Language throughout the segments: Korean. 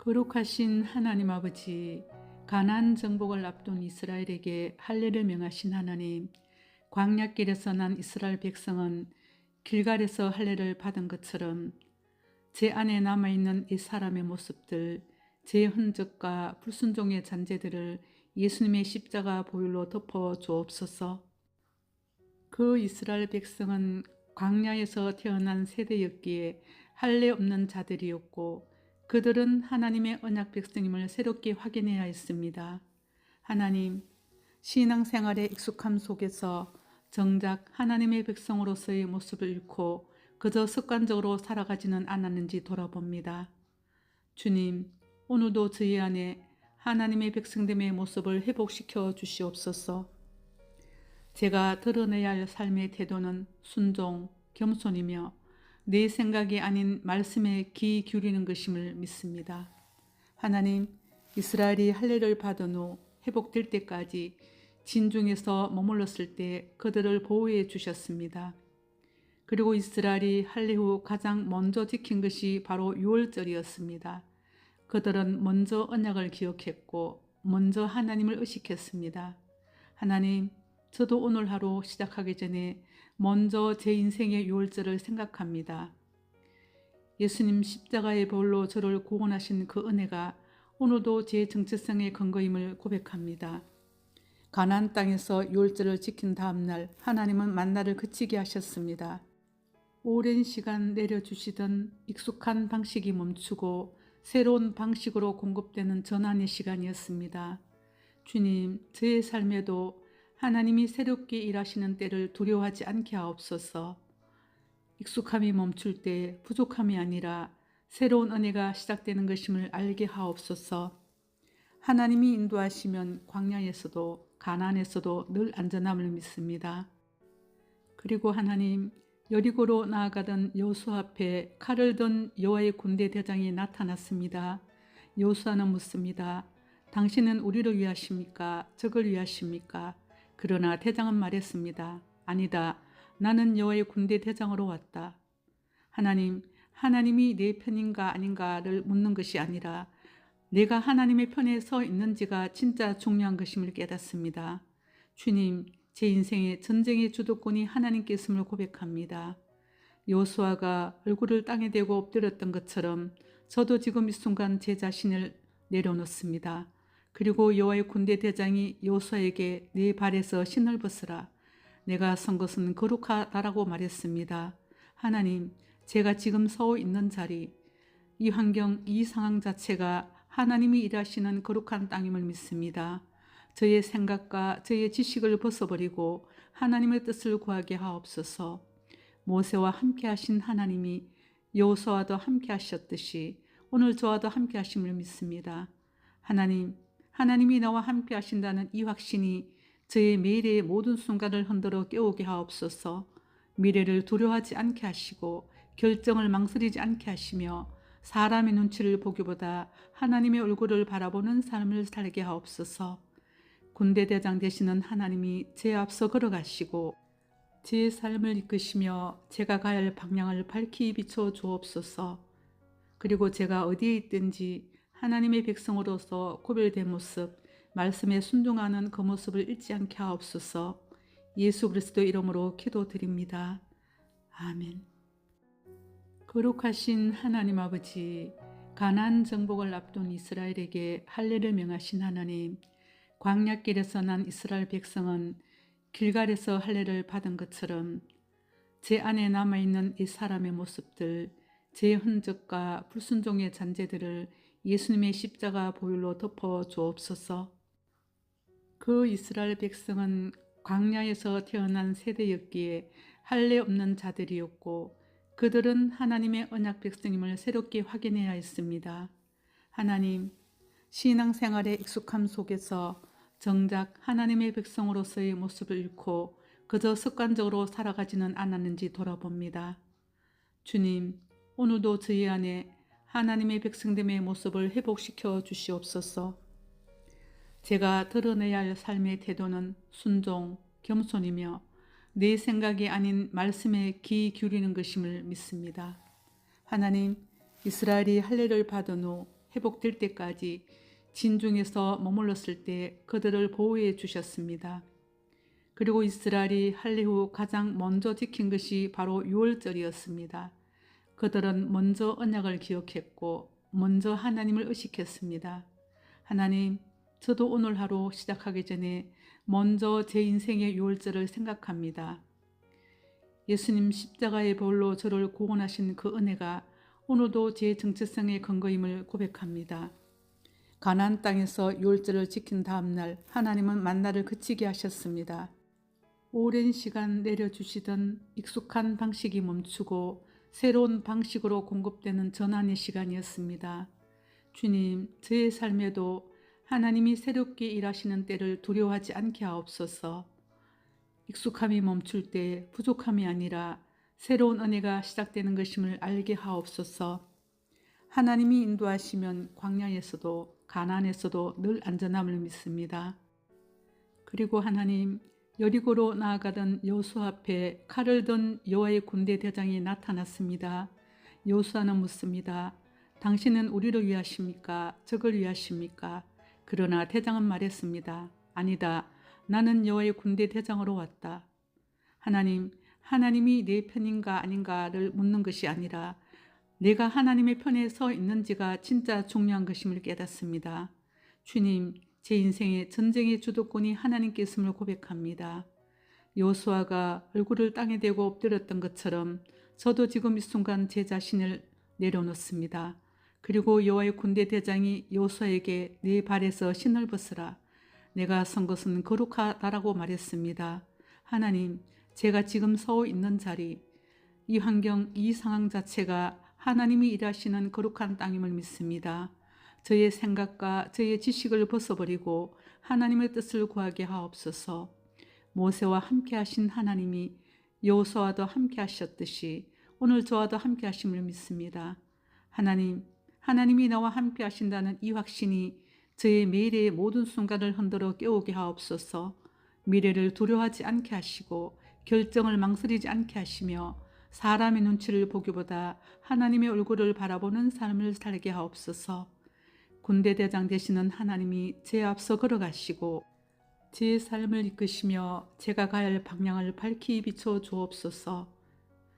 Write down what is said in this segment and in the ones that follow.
거룩하신 하나님 아버지, 가나안 정복을 앞둔 이스라엘에게 할례를 명하신 하나님, 광야길에서 난 이스라엘 백성은 길갈에서 할례를 받은 것처럼 제 안에 남아있는 이 사람의 모습들, 제 흔적과 불순종의 잔재들을 예수님의 십자가 보혈로 덮어 주옵소서. 그 이스라엘 백성은 광야에서 태어난 세대였기에 할례 없는 자들이었고, 그들은 하나님의 언약 백성임을 새롭게 확인해야 했습니다. 하나님, 신앙생활의 익숙함 속에서 정작 하나님의 백성으로서의 모습을 잃고 그저 습관적으로 살아가지는 않았는지 돌아봅니다. 주님, 오늘도 저희 안에 하나님의 백성됨의 모습을 회복시켜 주시옵소서. 제가 드러내야 할 삶의 태도는 순종, 겸손이며 내 생각이 아닌 말씀에 귀 기울이는 것임을 믿습니다. 하나님, 이스라엘이 할례를 받은 후 회복될 때까지 진중에서 머물렀을 때 그들을 보호해 주셨습니다. 그리고 이스라엘이 할례 후 가장 먼저 지킨 것이 바로 유월절이었습니다. 그들은 먼저 언약을 기억했고 먼저 하나님을 의식했습니다. 하나님, 저도 오늘 하루 시작하기 전에 먼저 제 인생의 유월절을 생각합니다. 예수님 십자가의 보혈로 저를 구원하신 그 은혜가 오늘도 제 정체성의 근거임을 고백합니다. 가나안 땅에서 유월절을 지킨 다음 날 하나님은 만나를 그치게 하셨습니다. 오랜 시간 내려주시던 익숙한 방식이 멈추고 새로운 방식으로 공급되는 전환의 시간이었습니다. 주님, 저의 삶에도 하나님이 새롭게 일하시는 때를 두려워하지 않게 하옵소서. 익숙함이 멈출 때 부족함이 아니라 새로운 은혜가 시작되는 것임을 알게 하옵소서. 하나님이 인도하시면 광야에서도 가나안에서도 늘 안전함을 믿습니다. 그리고 하나님, 여리고로 나아가던 여호수아 앞에 칼을 든 여호와의 군대 대장이 나타났습니다. 여호수아는 묻습니다. 당신은 우리를 위하십니까? 적을 위하십니까? 그러나 대장은 말했습니다. 아니다. 나는 여호와의 군대 대장으로 왔다. 하나님, 하나님이 내 편인가 아닌가를 묻는 것이 아니라 내가 하나님의 편에 서 있는지가 진짜 중요한 것임을 깨닫습니다. 주님, 제 인생의 전쟁의 주도권이 하나님께 있음을 고백합니다. 여호수아가 얼굴을 땅에 대고 엎드렸던 것처럼 저도 지금 이 순간 제 자신을 내려놓습니다. 그리고 여호와의 군대 대장이 여호수아에게 네 발에서 신을 벗으라. 내가 선 것은 거룩하다라고 말했습니다. 하나님, 제가 지금 서 있는 자리, 이 환경, 이 상황 자체가 하나님이 일하시는 거룩한 땅임을 믿습니다. 저의 생각과 저의 지식을 벗어버리고 하나님의 뜻을 구하게 하옵소서. 모세와 함께 하신 하나님이 여호수아와도 함께 하셨듯이 오늘 저와도 함께 하심을 믿습니다. 하나님, 하나님이 나와 함께 하신다는 이 확신이 저의 매일의 모든 순간을 흔들어 깨우게 하옵소서. 미래를 두려워하지 않게 하시고 결정을 망설이지 않게 하시며 사람의 눈치를 보기보다 하나님의 얼굴을 바라보는 삶을 살게 하옵소서. 군대 대장 되시는 하나님이 제 앞서 걸어가시고 제 삶을 이끄시며 제가 가야 할 방향을 밝히 비춰 주옵소서. 그리고 제가 어디에 있든지 하나님의 백성으로서 구별된 모습, 말씀에 순종하는 그 모습을 잃지 않게 하옵소서. 예수 그리스도 이름으로 기도드립니다. 아멘. 거룩하신 하나님 아버지, 가나안 정복을 앞둔 이스라엘에게 할례를 명하신 하나님, 광야길에서 난 이스라엘 백성은 길갈에서 할례를 받은 것처럼 제 안에 남아있는 이 사람의 모습들, 제 흔적과 불순종의 잔재들을 예수님의 십자가 보혈로 덮어 주옵소서. 그 이스라엘 백성은 광야에서 태어난 세대였기에 할례 없는 자들이었고, 그들은 하나님의 언약 백성임을 새롭게 확인해야 했습니다. 하나님, 신앙생활의 익숙함 속에서 정작 하나님의 백성으로서의 모습을 잃고 그저 습관적으로 살아가지는 않았는지 돌아봅니다. 주님, 오늘도 저희 안에 하나님의 백성됨의 모습을 회복시켜 주시옵소서. 제가 드러내야 할 삶의 태도는 순종, 겸손이며 내 생각이 아닌 말씀에 귀 기울이는 것임을 믿습니다. 하나님, 이스라엘이 할례를 받은 후 회복될 때까지 진중에서 머물렀을 때 그들을 보호해 주셨습니다. 그리고 이스라엘이 할례 후 가장 먼저 지킨 것이 바로 유월절이었습니다. 그들은 먼저 언약을 기억했고 먼저 하나님을 의식했습니다. 하나님, 저도 오늘 하루 시작하기 전에 먼저 제 인생의 유월절을 생각합니다. 예수님 십자가의 보혈로 저를 구원하신 그 은혜가 오늘도 제 정체성의 근거임을 고백합니다. 가나안 땅에서 유월절을 지킨 다음 날 하나님은 만나를 그치게 하셨습니다. 오랜 시간 내려주시던 익숙한 방식이 멈추고 새로운 방식으로 공급되는 전환의 시간이었습니다. 주님, 저의 삶에도 하나님이 새롭게 일하시는 때를 두려워하지 않게 하옵소서. 익숙함이 멈출 때 부족함이 아니라 새로운 은혜가 시작되는 것임을 알게 하옵소서. 하나님이 인도하시면 광야에서도 가나안에서도 늘 안전함을 믿습니다. 그리고 하나님, 여리고로 나아가던 여호수아 앞에 칼을 든 여호와의 군대 대장이 나타났습니다. 여호수아는 묻습니다. 당신은 우리를 위하십니까? 적을 위하십니까? 그러나 대장은 말했습니다. 아니다. 나는 여호와의 군대 대장으로 왔다. 하나님이 내 편인가 아닌가를 묻는 것이 아니라 내가 하나님의 편에 서 있는지가 진짜 중요한 것임을 깨닫습니다. 주님, 제 인생의 전쟁의 주도권이 하나님께 있음을 고백합니다. 여호수아가 얼굴을 땅에 대고 엎드렸던 것처럼 저도 지금 이 순간 제 자신을 내려놓습니다. 그리고 여호와의 군대 대장이 여호수아에게 네 발에서 신을 벗으라. 내가 선 것은 거룩하다라고 말했습니다. 하나님, 제가 지금 서 있는 자리, 이 환경, 이 상황 자체가 하나님이 일하시는 거룩한 땅임을 믿습니다. 저의 생각과 저의 지식을 벗어버리고 하나님의 뜻을 구하게 하옵소서. 모세와 함께 하신 하나님이 여호수아와도 함께 하셨듯이 오늘 저와도 함께 하심을 믿습니다. 하나님이 나와 함께 하신다는 이 확신이 저의 매일의 모든 순간을 흔들어 깨우게 하옵소서. 미래를 두려워하지 않게 하시고 결정을 망설이지 않게 하시며 사람의 눈치를 보기보다 하나님의 얼굴을 바라보는 삶을 살게 하옵소서. 군대 대장 되시는 하나님이 제 앞서 걸어가시고 제 삶을 이끄시며 제가 가야 할 방향을 밝히 비춰 주옵소서.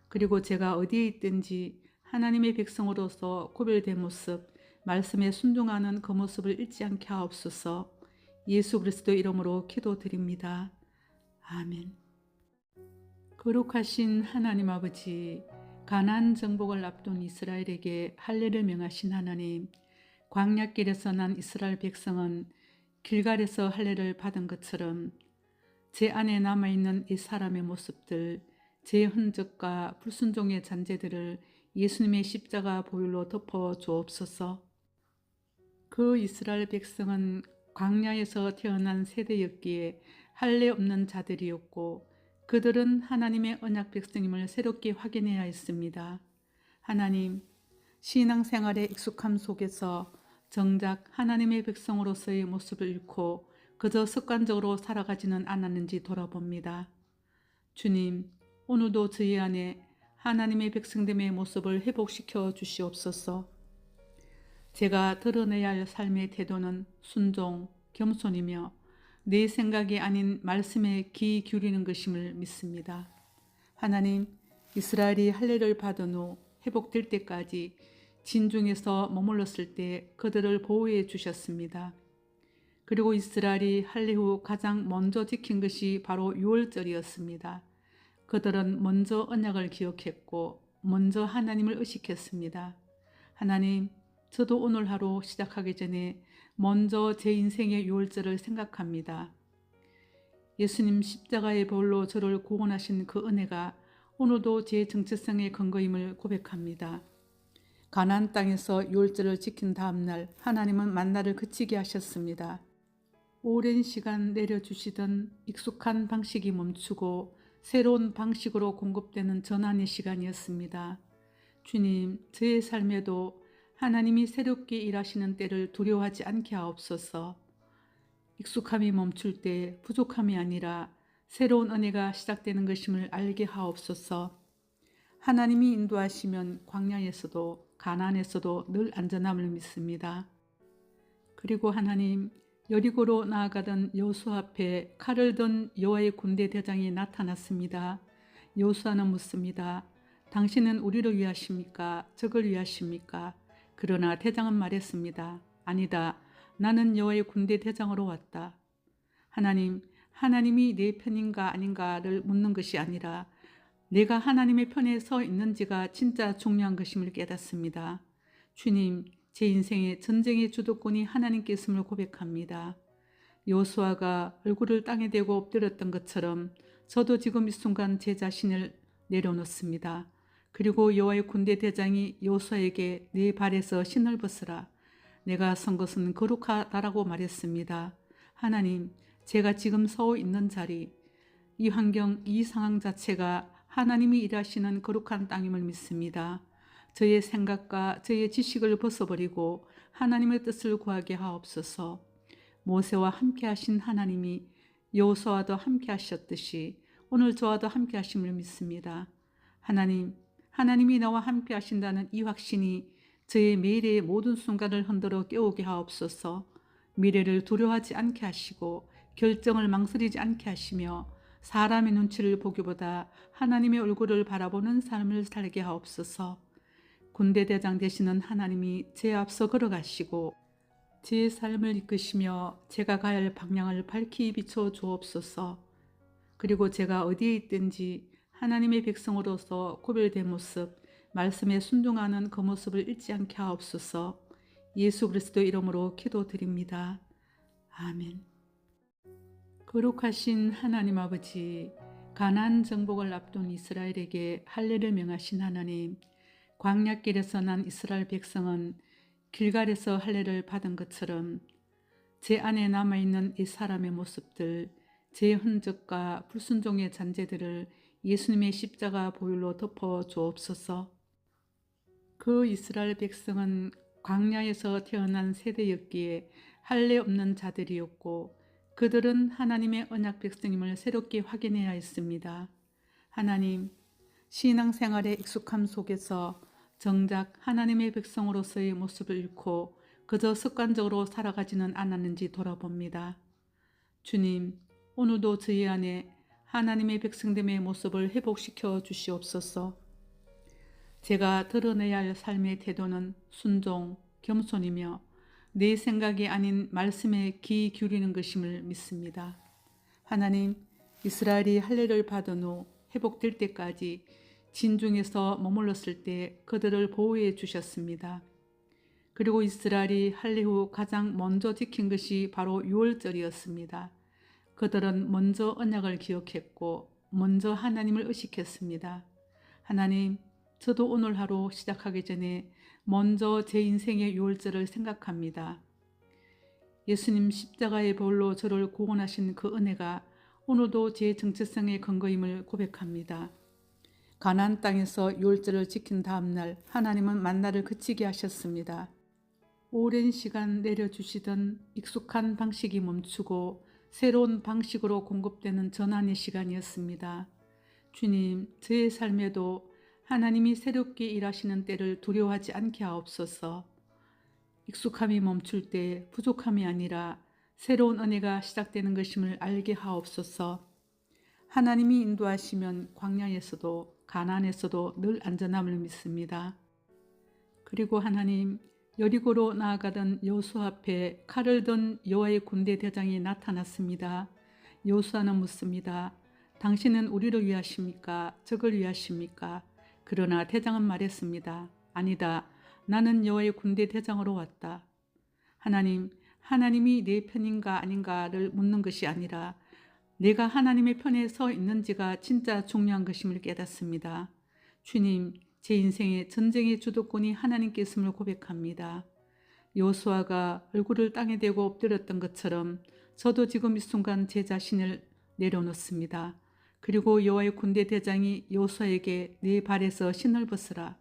그리고 제가 어디에 있든지 하나님의 백성으로서 구별된 모습, 말씀에 순종하는 그 모습을 잃지 않게 하옵소서. 예수 그리스도 이름으로 기도드립니다. 아멘. 거룩하신 하나님 아버지, 가나안 정복을 앞둔 이스라엘에게 할례를 명하신 하나님, 광야길에서 난 이스라엘 백성은 길갈에서 할례를 받은 것처럼 제 안에 남아있는 이 사람의 모습들, 제 흔적과 불순종의 잔재들을 예수님의 십자가 보혈로 덮어 주옵소서. 그 이스라엘 백성은 광야에서 태어난 세대였기에 할례 없는 자들이었고 그들은 하나님의 언약 백성임을 새롭게 확인해야 했습니다. 하나님, 신앙생활의 익숙함 속에서 정작 하나님의 백성으로서의 모습을 잃고 그저 습관적으로 살아가지는 않았는지 돌아봅니다. 주님, 오늘도 저희 안에 하나님의 백성됨의 모습을 회복시켜 주시옵소서. 제가 드러내야 할 삶의 태도는 순종, 겸손이며 내 생각이 아닌 말씀에 귀 기울이는 것임을 믿습니다. 하나님, 이스라엘이 할례를 받은 후 회복될 때까지 진중에서 머물렀을 때 그들을 보호해 주셨습니다. 그리고 이스라엘이 할례 후 가장 먼저 지킨 것이 바로 유월절이었습니다. 그들은 먼저 언약을 기억했고 먼저 하나님을 의식했습니다. 하나님, 저도 오늘 하루 시작하기 전에 먼저 제 인생의 유월절을 생각합니다. 예수님 십자가의 보혈로 저를 구원하신 그 은혜가 오늘도 제 정체성의 근거임을 고백합니다. 가나안 땅에서 유월절을 지킨 다음 날 하나님은 만나를 그치게 하셨습니다. 오랜 시간 내려주시던 익숙한 방식이 멈추고 새로운 방식으로 공급되는 전환의 시간이었습니다. 주님, 저의 삶에도 하나님이 새롭게 일하시는 때를 두려워하지 않게 하옵소서. 익숙함이 멈출 때 부족함이 아니라 새로운 은혜가 시작되는 것임을 알게 하옵소서. 하나님이 인도하시면 광야에서도 가나안에서도 늘 안전함을 믿습니다. 그리고 하나님, 여리고로 나아가던 여호수아 앞에 칼을 든 여호와의 군대 대장이 나타났습니다. 여호수아는 묻습니다. 당신은 우리를 위하십니까? 적을 위하십니까? 그러나 대장은 말했습니다. 아니다. 나는 여호와의 군대 대장으로 왔다. 하나님, 하나님이 내 편인가 아닌가를 묻는 것이 아니라 내가 하나님의 편에 서 있는지가 진짜 중요한 것임을 깨닫습니다. 주님, 제 인생의 전쟁의 주도권이 하나님께 있음을 고백합니다. 여호수아가 얼굴을 땅에 대고 엎드렸던 것처럼 저도 지금 이 순간 제 자신을 내려놓습니다. 그리고 여호와의 군대 대장이 여호수아에게 내 발에서 신을 벗으라. 내가 선 것은 거룩하다라고 말했습니다. 하나님, 제가 지금 서 있는 자리, 이 환경, 이 상황 자체가 하나님이 일하시는 거룩한 땅임을 믿습니다. 저의 생각과 저의 지식을 벗어버리고 하나님의 뜻을 구하게 하옵소서. 모세와 함께 하신 하나님이 여호수아와도 함께 하셨듯이 오늘 저와도 함께 하심을 믿습니다. 하나님, 하나님이 나와 함께 하신다는 이 확신이 저의 매일의 모든 순간을 흔들어 깨우게 하옵소서. 미래를 두려워하지 않게 하시고 결정을 망설이지 않게 하시며 사람의 눈치를 보기보다 하나님의 얼굴을 바라보는 삶을 살게 하옵소서. 군대 대장 되시는 하나님이 제 앞서 걸어가시고 제 삶을 이끄시며 제가 가야 할 방향을 밝히 비춰 주옵소서. 그리고 제가 어디에 있든지 하나님의 백성으로서 구별된 모습, 말씀에 순종하는 그 모습을 잃지 않게 하옵소서. 예수 그리스도 이름으로 기도드립니다. 아멘. 거룩하신 하나님 아버지, 가나안 정복을 앞둔 이스라엘에게 할례를 명하신 하나님, 광야길에서 난 이스라엘 백성은 길갈에서 할례를 받은 것처럼 제 안에 남아있는 이 사람의 모습들, 제 흔적과 불순종의 잔재들을 예수님의 십자가 보혈로 덮어 주옵소서. 그 이스라엘 백성은 광야에서 태어난 세대였기에 할례 없는 자들이었고 그들은 하나님의 언약 백성임을 새롭게 확인해야 했습니다. 하나님, 신앙생활의 익숙함 속에서 정작 하나님의 백성으로서의 모습을 잃고 그저 습관적으로 살아가지는 않았는지 돌아봅니다. 주님, 오늘도 저희 안에 하나님의 백성됨의 모습을 회복시켜 주시옵소서. 제가 드러내야 할 삶의 태도는 순종, 겸손이며 내 생각이 아닌 말씀에 귀 기울이는 것임을 믿습니다. 하나님, 이스라엘이 할례를 받은 후 회복될 때까지 진중에서 머물렀을 때 그들을 보호해 주셨습니다. 그리고 이스라엘이 할례 후 가장 먼저 지킨 것이 바로 유월절이었습니다. 그들은 먼저 언약을 기억했고 먼저 하나님을 의식했습니다. 하나님, 저도 오늘 하루 시작하기 전에 먼저 제 인생의 유월절을 생각합니다. 예수님 십자가의 보혈로 저를 구원하신 그 은혜가 오늘도 제 정체성의 근거임을 고백합니다. 가나안 땅에서 유월절을 지킨 다음 날 하나님은 만나를 그치게 하셨습니다. 오랜 시간 내려주시던 익숙한 방식이 멈추고 새로운 방식으로 공급되는 전환의 시간이었습니다. 주님, 저의 삶에도 하나님이 새롭게 일하시는 때를 두려워하지 않게 하옵소서. 익숙함이 멈출 때 부족함이 아니라 새로운 은혜가 시작되는 것임을 알게 하옵소서. 하나님이 인도하시면 광야에서도 가나안에서도 늘 안전함을 믿습니다. 그리고 하나님, 여리고로 나아가던 여호수아 앞에 칼을 든 여호와의 군대 대장이 나타났습니다. 여호수아는 묻습니다. 당신은 우리를 위하십니까? 적을 위하십니까? 그러나 대장은 말했습니다. 아니다. 나는 여호와의 군대 대장으로 왔다. 하나님, 하나님이 내 편인가 아닌가를 묻는 것이 아니라 내가 하나님의 편에 서 있는지가 진짜 중요한 것임을 깨닫습니다. 주님, 제 인생의 전쟁의 주도권이 하나님께 있음을 고백합니다. 여호수아가 얼굴을 땅에 대고 엎드렸던 것처럼 저도 지금 이 순간 제 자신을 내려놓습니다. 그리고 여호와의 군대 대장이 여호수아에게 네 발에서 신을 벗으라.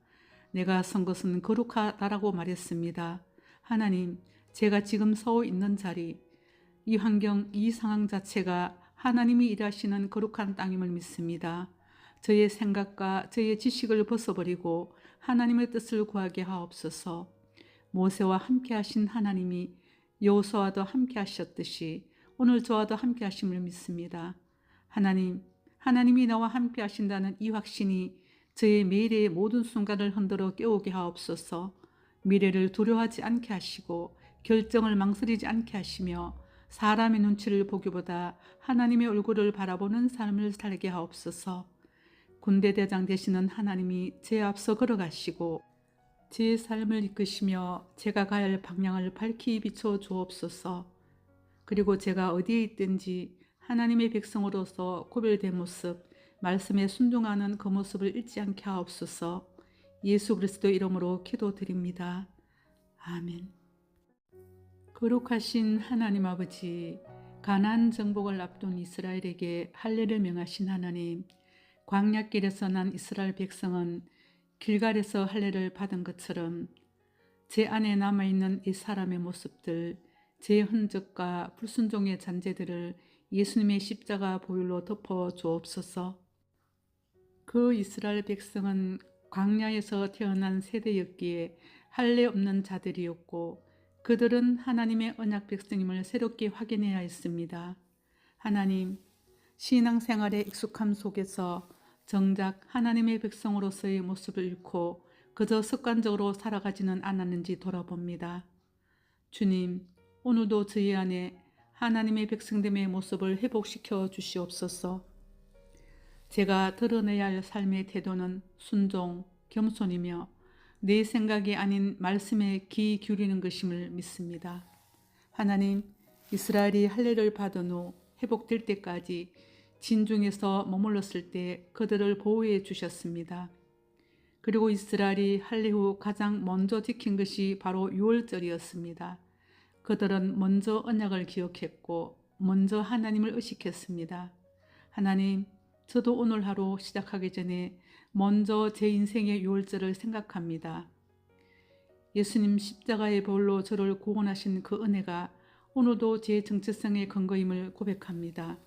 내가 선 것은 거룩하다라고 말했습니다. 하나님, 제가 지금 서 있는 자리, 이 환경, 이 상황 자체가 하나님이 일하시는 거룩한 땅임을 믿습니다. 저의 생각과 저의 지식을 벗어버리고 하나님의 뜻을 구하게 하옵소서. 모세와 함께 하신 하나님이 여호수아와도 함께 하셨듯이 오늘 저와도 함께 하심을 믿습니다. 하나님이 나와 함께 하신다는 이 확신이 저의 매일의 모든 순간을 흔들어 깨우게 하옵소서. 미래를 두려워하지 않게 하시고 결정을 망설이지 않게 하시며 사람의 눈치를 보기보다 하나님의 얼굴을 바라보는 삶을 살게 하옵소서. 군대대장 되시는 하나님이 제 앞서 걸어가시고 제 삶을 이끄시며 제가 가야 할 방향을 밝히 비춰 주옵소서. 그리고 제가 어디에 있든지 하나님의 백성으로서 구별된 모습, 말씀에 순종하는 그 모습을 잃지 않게 하옵소서. 예수 그리스도 이름으로 기도드립니다. 아멘. 거룩하신 하나님 아버지, 가나안 정복을 앞둔 이스라엘에게 할례를 명하신 하나님, 광야길에서 난 이스라엘 백성은 길갈에서 할례를 받은 것처럼 제 안에 남아있는 이 사람의 모습들, 제 흔적과 불순종의 잔재들을 예수님의 십자가 보혈로 덮어 주옵소서. 그 이스라엘 백성은 광야에서 태어난 세대였기에 할례 없는 자들이었고 그들은 하나님의 언약 백성임을 새롭게 확인해야 했습니다. 하나님, 신앙생활의 익숙함 속에서 정작 하나님의 백성으로서의 모습을 잃고 그저 습관적으로 살아가지는 않았는지 돌아봅니다. 주님, 오늘도 저희 안에 하나님의 백성됨의 모습을 회복시켜 주시옵소서. 제가 드러내야 할 삶의 태도는 순종, 겸손이며 내 생각이 아닌 말씀에 귀 기울이는 것임을 믿습니다. 하나님, 이스라엘이 할례를 받은 후 회복될 때까지 진중에서 머물렀을 때 그들을 보호해 주셨습니다. 그리고 이스라엘이 할례 후 가장 먼저 지킨 것이 바로 유월절이었습니다. 그들은 먼저 언약을 기억했고 먼저 하나님을 의식했습니다. 하나님, 저도 오늘 하루 시작하기 전에 먼저 제 인생의 유월절을 생각합니다. 예수님 십자가의 보혈로 저를 구원하신 그 은혜가 오늘도 제 정체성의 근거임을 고백합니다.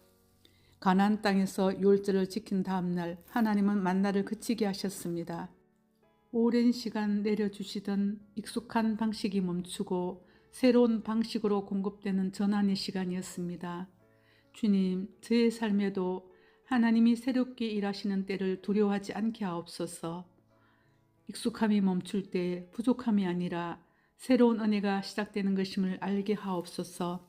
가나안 땅에서 유월절을 지킨 다음 날 하나님은 만나를 그치게 하셨습니다. 오랜 시간 내려주시던 익숙한 방식이 멈추고 새로운 방식으로 공급되는 전환의 시간이었습니다. 주님, 저의 삶에도 하나님이 새롭게 일하시는 때를 두려워하지 않게 하옵소서. 익숙함이 멈출 때 부족함이 아니라 새로운 은혜가 시작되는 것임을 알게 하옵소서.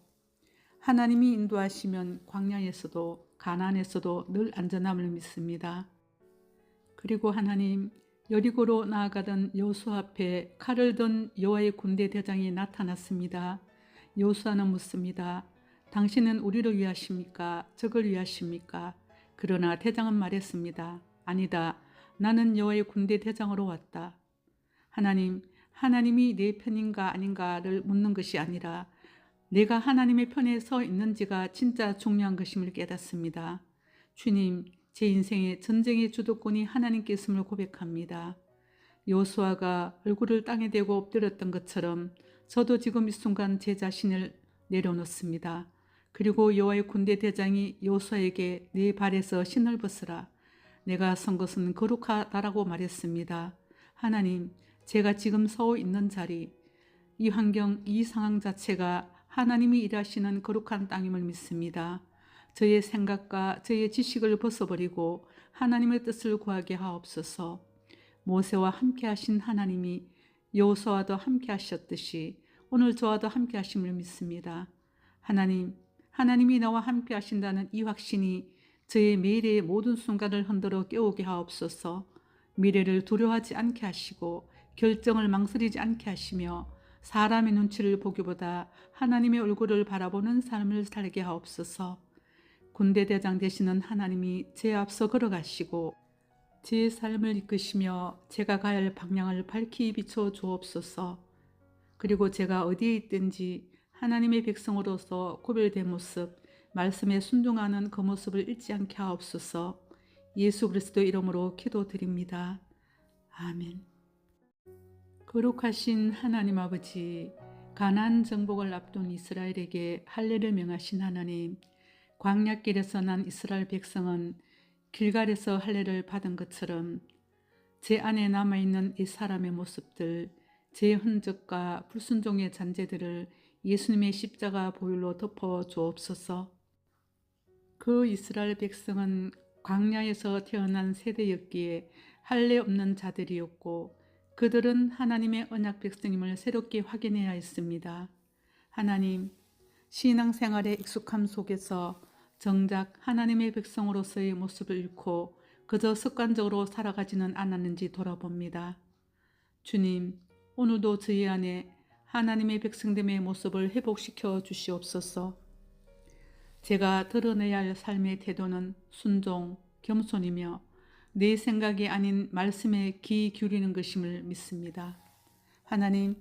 하나님이 인도하시면 광야에서도 가나안에서도 늘 안전함을 믿습니다. 그리고 하나님, 여리고로 나아가던 여호수아 앞에 칼을 든 여호와의 군대 대장이 나타났습니다. 여호수아는 묻습니다. 당신은 우리를 위하십니까? 적을 위하십니까? 그러나 대장은 말했습니다. 아니다. 나는 여호와의 군대 대장으로 왔다. 하나님이 내 편인가 아닌가를 묻는 것이 아니라 내가 하나님의 편에 서 있는지가 진짜 중요한 것임을 깨닫습니다. 주님, 제 인생의 전쟁의 주도권이 하나님께 있음을 고백합니다. 여호수아가 얼굴을 땅에 대고 엎드렸던 것처럼 저도 지금 이 순간 제 자신을 내려놓습니다. 그리고 여호와의 군대 대장이 여호수아에게 네 발에서 신을 벗으라. 내가 선 것은 거룩하다라고 말했습니다. 하나님, 제가 지금 서 있는 자리, 이 환경, 이 상황 자체가 하나님이 일하시는 거룩한 땅임을 믿습니다. 저의 생각과 저의 지식을 벗어버리고 하나님의 뜻을 구하게 하옵소서. 모세와 함께 하신 하나님이 여호수아와도 함께 하셨듯이 오늘 저와도 함께 하심을 믿습니다. 하나님이 나와 함께 하신다는 이 확신이 저의 매일의 모든 순간을 흔들어 깨우게 하옵소서. 미래를 두려워하지 않게 하시고 결정을 망설이지 않게 하시며 사람의 눈치를 보기보다 하나님의 얼굴을 바라보는 삶을 살게 하옵소서. 군대대장 되시는 하나님이 제 앞서 걸어가시고 제 삶을 이끄시며 제가 가야 할 방향을 밝히 비춰 주옵소서. 그리고 제가 어디에 있든지 하나님의 백성으로서 구별된 모습, 말씀에 순종하는 그 모습을 잃지 않게 하옵소서. 예수 그리스도 이름으로 기도드립니다. 아멘. 거룩하신 하나님 아버지, 가나안 정복을 앞둔 이스라엘에게 할례를 명하신 하나님, 광야길에서 난 이스라엘 백성은 길갈에서 할례를 받은 것처럼 제 안에 남아있는 이 사람의 모습들, 제 흔적과 불순종의 잔재들을 예수님의 십자가 보혈로 덮어 주옵소서. 그 이스라엘 백성은 광야에서 태어난 세대였기에 할례 없는 자들이었고 그들은 하나님의 언약 백성임을 새롭게 확인해야 했습니다. 하나님, 신앙생활의 익숙함 속에서 정작 하나님의 백성으로서의 모습을 잃고 그저 습관적으로 살아가지는 않았는지 돌아봅니다. 주님, 오늘도 저희 안에 하나님의 백성됨의 모습을 회복시켜 주시옵소서. 제가 드러내야 할 삶의 태도는 순종, 겸손이며 내 생각이 아닌 말씀에 귀 기울이는 것임을 믿습니다. 하나님,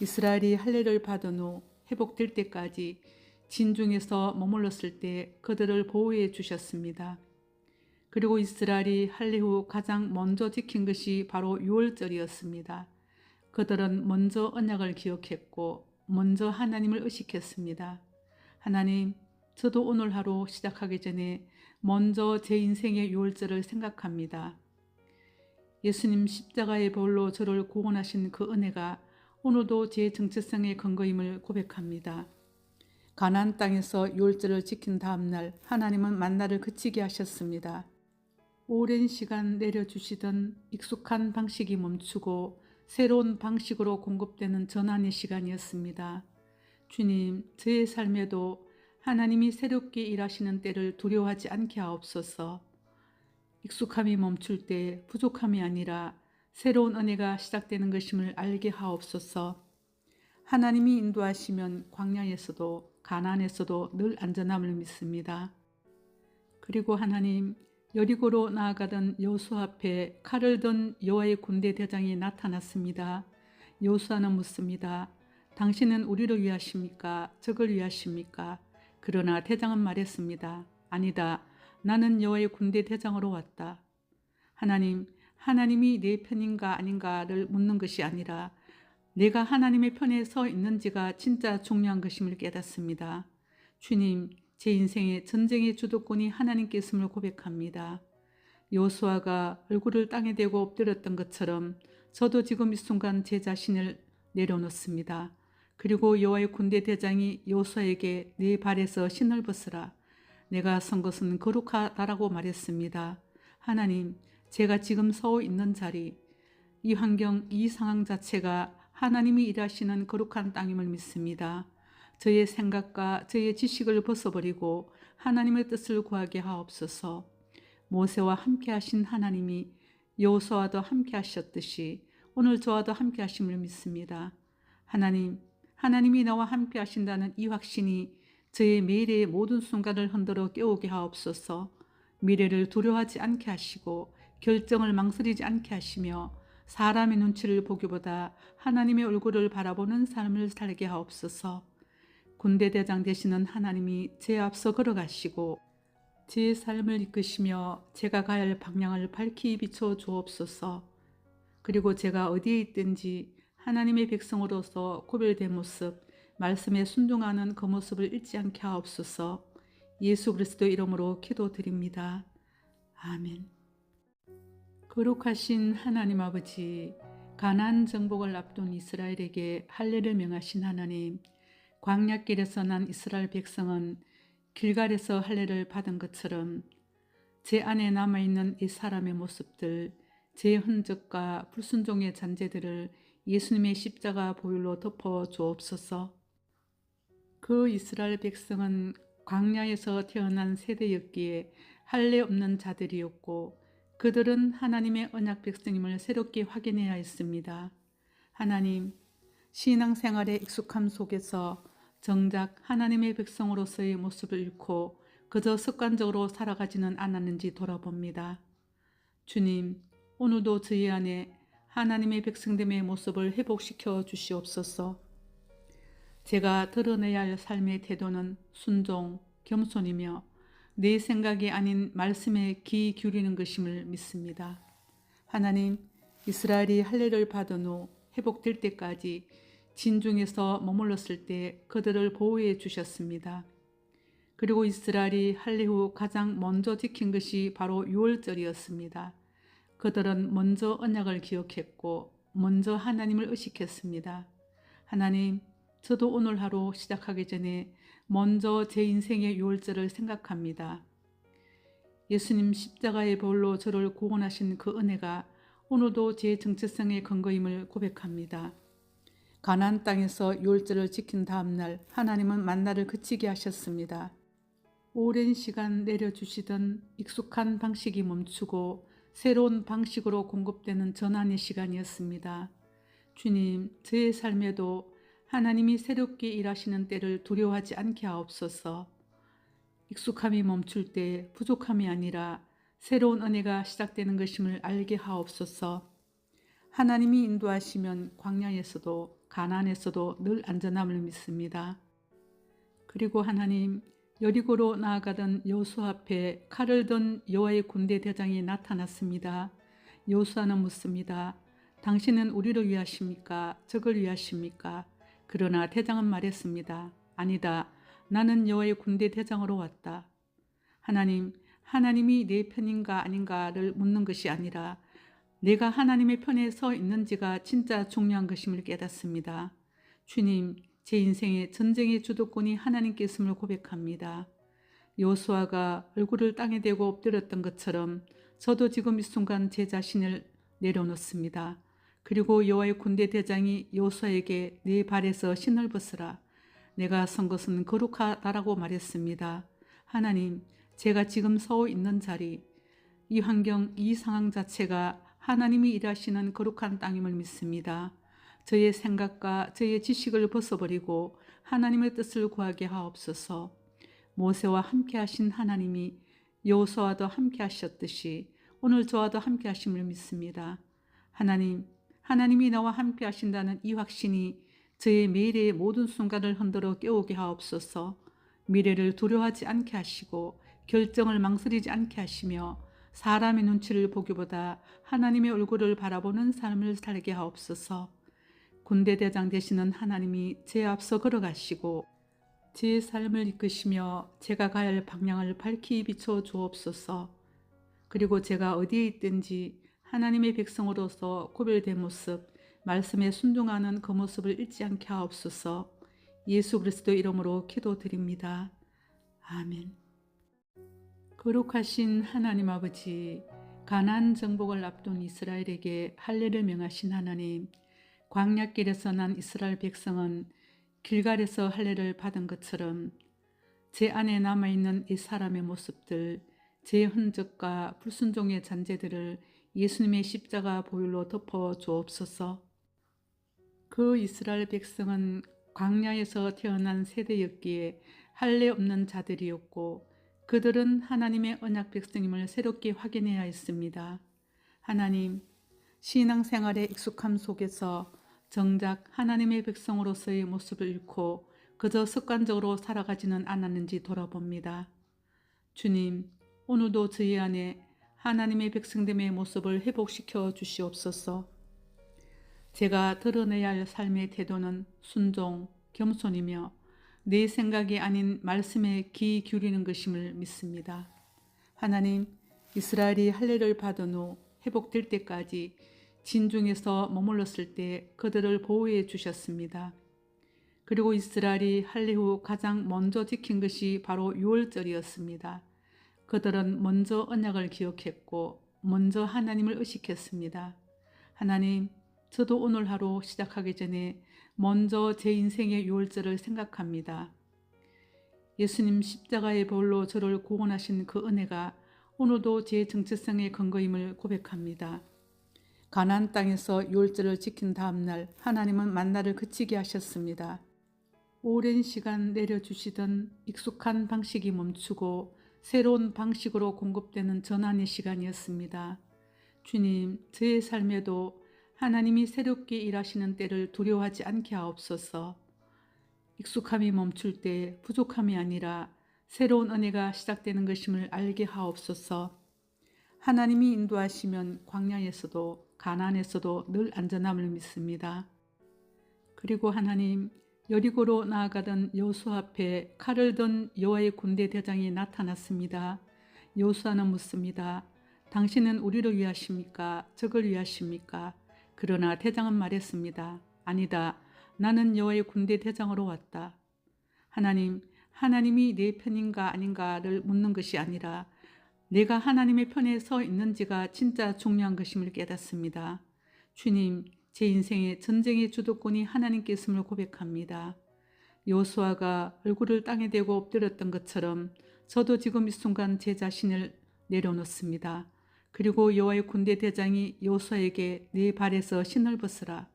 이스라엘이 할례를 받은 후 회복될 때까지 진중에서 머물렀을 때 그들을 보호해 주셨습니다. 그리고 이스라엘이 할례 후 가장 먼저 지킨 것이 바로 유월절이었습니다. 그들은 먼저 언약을 기억했고 먼저 하나님을 의식했습니다. 하나님, 저도 오늘 하루 시작하기 전에 먼저 제 인생의 유월절을 생각합니다. 예수님 십자가의 보혈로 저를 구원하신 그 은혜가 오늘도 제 정체성의 근거임을 고백합니다. 가나안 땅에서 유월절을 지킨 다음 날 하나님은 만나를 그치게 하셨습니다. 오랜 시간 내려주시던 익숙한 방식이 멈추고 새로운 방식으로 공급되는 전환의 시간이었습니다. 주님, 저의 삶에도 하나님이 새롭게 일하시는 때를 두려워하지 않게 하옵소서. 익숙함이 멈출 때 부족함이 아니라 새로운 은혜가 시작되는 것임을 알게 하옵소서. 하나님이 인도하시면 광야에서도 가나안에서도 늘 안전함을 믿습니다. 그리고 하나님, 여리고로 나아가던 여호수아 앞에 칼을 든 여호와의 군대 대장이 나타났습니다. 여호수아는 묻습니다. 당신은 우리를 위하십니까? 적을 위하십니까? 그러나 대장은 말했습니다. 아니다. 나는 여호와의 군대 대장으로 왔다. 하나님, 하나님이 내 편인가 아닌가를 묻는 것이 아니라 내가 하나님의 편에 서 있는지가 진짜 중요한 것임을 깨닫습니다. 주님, 제 인생의 전쟁의 주도권이 하나님께 있음을 고백합니다. 여호수아가 얼굴을 땅에 대고 엎드렸던 것처럼 저도 지금 이 순간 제 자신을 내려놓습니다. 그리고 여호와의 군대 대장이 여호수아에게 네 발에서 신을 벗으라. 내가 선 것은 거룩하다라고 말했습니다. 하나님, 제가 지금 서 있는 자리, 이 환경, 이 상황 자체가 하나님이 일하시는 거룩한 땅임을 믿습니다. 저의 생각과 저의 지식을 벗어버리고 하나님의 뜻을 구하게 하옵소서. 모세와 함께 하신 하나님이 여호수아와도 함께 하셨듯이 오늘 저와도 함께 하심을 믿습니다. 하나님, 하나님이 나와 함께 하신다는 이 확신이 저의 매일의 모든 순간을 흔들어 깨우게 하옵소서. 미래를 두려워하지 않게 하시고 결정을 망설이지 않게 하시며 사람의 눈치를 보기보다 하나님의 얼굴을 바라보는 삶을 살게 하옵소서. 군대 대장 되시는 하나님이 제 앞서 걸어가시고 제 삶을 이끄시며 제가 가야 할 방향을 밝히 비춰 주옵소서. 그리고 제가 어디에 있든지 하나님의 백성으로서 구별된 모습, 말씀에 순종하는 그 모습을 잃지 않게 하옵소서. 예수 그리스도 이름으로 기도드립니다. 아멘. 거룩하신 하나님 아버지, 가나안 정복을 앞둔 이스라엘에게 할례를 명하신 하나님, 광야길에서 난 이스라엘 백성은 길갈에서 할례를 받은 것처럼 제 안에 남아있는 이 사람의 모습들, 제 흔적과 불순종의 잔재들을 예수님의 십자가 보혈로 덮어 주옵소서. 그 이스라엘 백성은 광야에서 태어난 세대였기에 할례 없는 자들이었고 그들은 하나님의 언약 백성임을 새롭게 확인해야 했습니다. 하나님, 신앙생활의 익숙함 속에서 정작 하나님의 백성으로서의 모습을 잃고 그저 습관적으로 살아가지는 않았는지 돌아봅니다. 주님, 오늘도 저희 안에 하나님의 백성됨의 모습을 회복시켜 주시옵소서. 제가 드러내야 할 삶의 태도는 순종, 겸손이며 내 생각이 아닌 말씀에 귀 기울이는 것임을 믿습니다. 하나님, 이스라엘이 할례를 받은 후 회복될 때까지 진중에서 머물렀을 때 그들을 보호해 주셨습니다. 그리고 이스라엘이 할례 후 가장 먼저 지킨 것이 바로 유월절이었습니다. 그들은 먼저 언약을 기억했고 먼저 하나님을 의식했습니다. 하나님, 저도 오늘 하루 시작하기 전에 먼저 제 인생의 유월절을 생각합니다. 예수님 십자가의 보혈로 저를 구원하신 그 은혜가 오늘도 제 정체성의 근거임을 고백합니다. 가나안 땅에서 유월절을 지킨 다음 날 하나님은 만나를 그치게 하셨습니다. 오랜 시간 내려주시던 익숙한 방식이 멈추고 새로운 방식으로 공급되는 전환의 시간이었습니다. 주님, 저의 삶에도 하나님이 새롭게 일하시는 때를 두려워하지 않게 하옵소서. 익숙함이 멈출 때 부족함이 아니라 새로운 은혜가 시작되는 것임을 알게 하옵소서. 하나님이 인도하시면 광야에서도 가나안에서도 늘 안전함을 믿습니다. 그리고 하나님, 여리고로 나아가던 여호수아 앞에 칼을 든 여호와의 군대 대장이 나타났습니다. 여호수아는 묻습니다. 당신은 우리를 위하십니까? 적을 위하십니까? 그러나 대장은 말했습니다. 아니다. 나는 여호와의 군대 대장으로 왔다. 하나님, 하나님이 내 편인가 아닌가를 묻는 것이 아니라 내가 하나님의 편에 서 있는지가 진짜 중요한 것임을 깨닫습니다. 주님, 제 인생의 전쟁의 주도권이 하나님께 있음을 고백합니다. 여호수아가 얼굴을 땅에 대고 엎드렸던 것처럼 저도 지금 이 순간 제 자신을 내려놓습니다. 그리고 여호와의 군대 대장이 여호수아에게 네 발에서 신을 벗으라. 내가 선 것은 거룩하다라고 말했습니다. 하나님, 제가 지금 서 있는 자리, 이 환경, 이 상황 자체가 하나님이 일하시는 거룩한 땅임을 믿습니다. 저의 생각과 저의 지식을 벗어버리고 하나님의 뜻을 구하게 하옵소서. 모세와 함께 하신 하나님이 여호수아와도 함께 하셨듯이 오늘 저와도 함께 하심을 믿습니다. 하나님, 하나님이 나와 함께 하신다는 이 확신이 저의 미래의 모든 순간을 흔들어 깨우게 하옵소서. 미래를 두려워하지 않게 하시고 결정을 망설이지 않게 하시며 사람의 눈치를 보기보다 하나님의 얼굴을 바라보는 삶을 살게 하옵소서. 군대 대장 되시는 하나님이 제 앞서 걸어가시고 제 삶을 이끄시며 제가 가야 할 방향을 밝히 비춰 주옵소서. 그리고 제가 어디에 있든지 하나님의 백성으로서 구별된 모습, 말씀에 순종하는 그 모습을 잃지 않게 하옵소서. 예수 그리스도 이름으로 기도드립니다. 아멘. 거룩하신 하나님 아버지, 가나안 정복을 앞둔 이스라엘에게 할례를 명하신 하나님, 광야길에서 난 이스라엘 백성은 길갈에서 할례를 받은 것처럼 제 안에 남아있는 이 사람의 모습들, 제 흔적과 불순종의 잔재들을 예수님의 십자가 보혈로 덮어 주옵소서. 그 이스라엘 백성은 광야에서 태어난 세대였기에 할례 없는 자들이었고 그들은 하나님의 언약 백성임을 새롭게 확인해야 했습니다. 하나님, 신앙생활의 익숙함 속에서 정작 하나님의 백성으로서의 모습을 잃고 그저 습관적으로 살아가지는 않았는지 돌아봅니다. 주님, 오늘도 저희 안에 하나님의 백성됨의 모습을 회복시켜 주시옵소서. 제가 드러내야 할 삶의 태도는 순종, 겸손이며 내 생각이 아닌 말씀에 귀 기울이는 것임을 믿습니다. 하나님, 이스라엘이 할례를 받은 후 회복될 때까지 진중에서 머물렀을 때 그들을 보호해 주셨습니다. 그리고 이스라엘이 할례 후 가장 먼저 지킨 것이 바로 유월절이었습니다. 그들은 먼저 언약을 기억했고 먼저 하나님을 의식했습니다. 하나님, 저도 오늘 하루 시작하기 전에 먼저 제 인생의 유월절을 생각합니다. 예수님 십자가의 보혈로 저를 구원하신 그 은혜가 오늘도 제 정체성의 근거임을 고백합니다. 가나안 땅에서 유월절을 지킨 다음 날 하나님은 만나를 그치게 하셨습니다. 오랜 시간 내려주시던 익숙한 방식이 멈추고 새로운 방식으로 공급되는 전환의 시간이었습니다. 주님, 저의 삶에도 하나님이 새롭게 일하시는 때를 두려워하지 않게 하옵소서. 익숙함이 멈출 때 부족함이 아니라 새로운 은혜가 시작되는 것임을 알게 하옵소서. 하나님이 인도하시면 광야에서도 가나안에서도 늘 안전함을 믿습니다. 그리고 하나님, 여리고로 나아가던 여호수아 앞에 칼을 든 여호와의 군대 대장이 나타났습니다. 여호수아는 묻습니다. 당신은 우리를 위하십니까? 적을 위하십니까? 그러나 대장은 말했습니다. 아니다. 나는 여호와의 군대 대장으로 왔다. 하나님이 내 편인가 아닌가를 묻는 것이 아니라 내가 하나님의 편에 서 있는지가 진짜 중요한 것임을 깨닫습니다. 주님, 제 인생의 전쟁의 주도권이 하나님께 있음을 고백합니다. 여호수아가 얼굴을 땅에 대고 엎드렸던 것처럼 저도 지금 이 순간 제 자신을 내려놓습니다. 그리고 여호와의 군대 대장이 여호수아에게 네 발에서 신을 벗으라.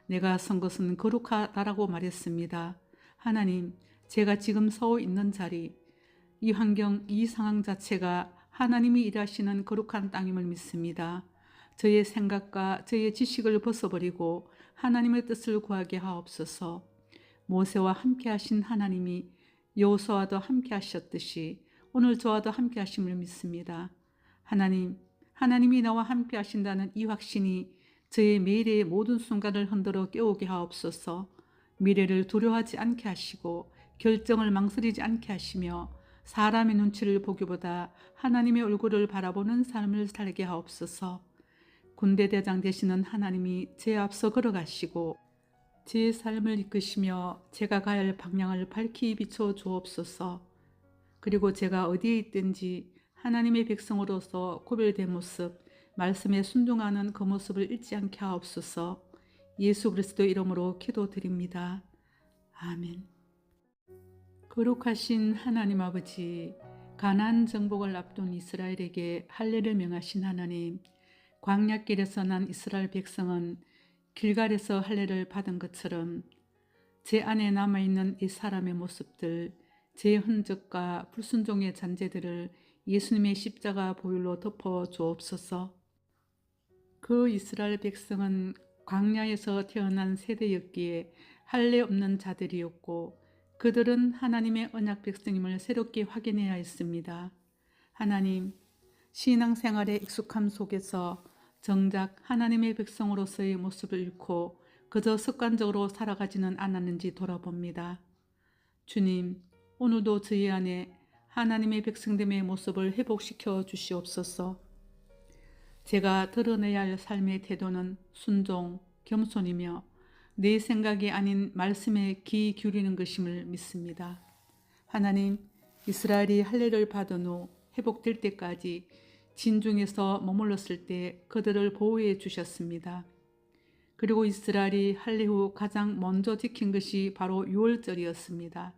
내가 선 것은 거룩하다라고 말했습니다. 하나님, 제가 지금 서 있는 자리, 이 환경, 이 상황 자체가 하나님이 일하시는 거룩한 땅임을 믿습니다. 저의 생각과 저의 지식을 벗어버리고 하나님의 뜻을 구하게 하옵소서. 모세와 함께 하신 하나님이 여호수아와도 함께 하셨듯이 오늘 저와도 함께 하심을 믿습니다. 하나님이 나와 함께 하신다는 이 확신이 저의 매일의 모든 순간을 흔들어 깨우게 하옵소서. 미래를 두려워하지 않게 하시고 결정을 망설이지 않게 하시며 사람의 눈치를 보기보다 하나님의 얼굴을 바라보는 삶을 살게 하옵소서. 군대 대장 되시는 하나님이 제 앞서 걸어가시고 제 삶을 이끄시며 제가 가야 할 방향을 밝히 비춰 주옵소서. 그리고 제가 어디에 있든지 하나님의 백성으로서 구별된 모습, 말씀에 순종하는 그 모습을 잃지 않게 하옵소서. 예수 그리스도 이름으로 기도드립니다. 아멘. 거룩하신 하나님 아버지, 가나안 정복을 앞둔 이스라엘에게 할례를 명하신 하나님, 광야길에서 난 이스라엘 백성은 길갈에서 할례를 받은 것처럼 제 안에 남아있는 이 사람의 모습들, 제 흔적과 불순종의 잔재들을 예수님의 십자가 보혈로 덮어 주옵소서. 그 이스라엘 백성은 광야에서 태어난 세대였기에 할례 없는 자들이었고 그들은 하나님의 언약 백성임을 새롭게 확인해야 했습니다. 하나님, 신앙생활의 익숙함 속에서 정작 하나님의 백성으로서의 모습을 잃고 그저 습관적으로 살아가지는 않았는지 돌아봅니다. 주님, 오늘도 저희 안에 하나님의 백성됨의 모습을 회복시켜 주시옵소서. 제가 드러내야 할 삶의 태도는 순종, 겸손이며 내 생각이 아닌 말씀에 귀 기울이는 것임을 믿습니다. 하나님, 이스라엘이 할례를 받은 후 회복될 때까지 진중에서 머물렀을 때 그들을 보호해 주셨습니다. 그리고 이스라엘이 할례 후 가장 먼저 지킨 것이 바로 유월절이었습니다.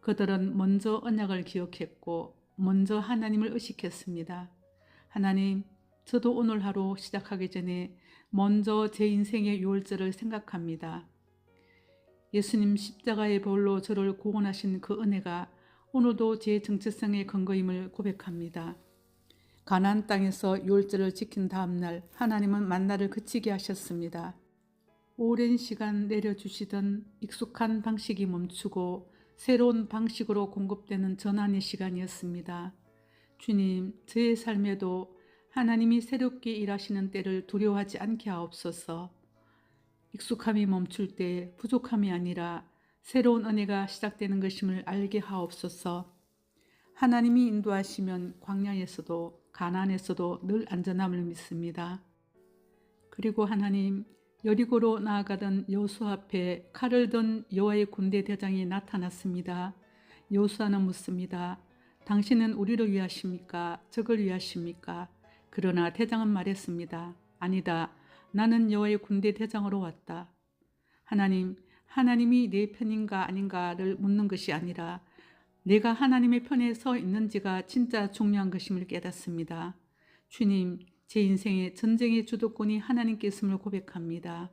그들은 먼저 언약을 기억했고 먼저 하나님을 의식했습니다. 하나님, 저도 오늘 하루 시작하기 전에 먼저 제 인생의 유월절을 생각합니다. 예수님 십자가의 보혈로 저를 구원하신 그 은혜가 오늘도 제 정체성의 근거임을 고백합니다. 가나안 땅에서 유월절을 지킨 다음 날 하나님은 만나를 그치게 하셨습니다. 오랜 시간 내려주시던 익숙한 방식이 멈추고 새로운 방식으로 공급되는 전환의 시간이었습니다. 주님, 저의 삶에도 하나님이 새롭게 일하시는 때를 두려워하지 않게 하옵소서. 익숙함이 멈출 때 부족함이 아니라 새로운 은혜가 시작되는 것임을 알게 하옵소서. 하나님이 인도하시면 광야에서도 가나안에서도 늘 안전함을 믿습니다. 그리고 하나님, 여리고로 나아가던 여호수아 앞에 칼을 든 여호와의 군대 대장이 나타났습니다. 여호수아는 묻습니다. 당신은 우리를 위하십니까? 적을 위하십니까? 그러나 대장은 말했습니다. 아니다. 나는 여호와의 군대 대장으로 왔다. 하나님이 내 편인가 아닌가를 묻는 것이 아니라 내가 하나님의 편에 서 있는지가 진짜 중요한 것임을 깨닫습니다. 주님, 제 인생의 전쟁의 주도권이 하나님께 있음을 고백합니다.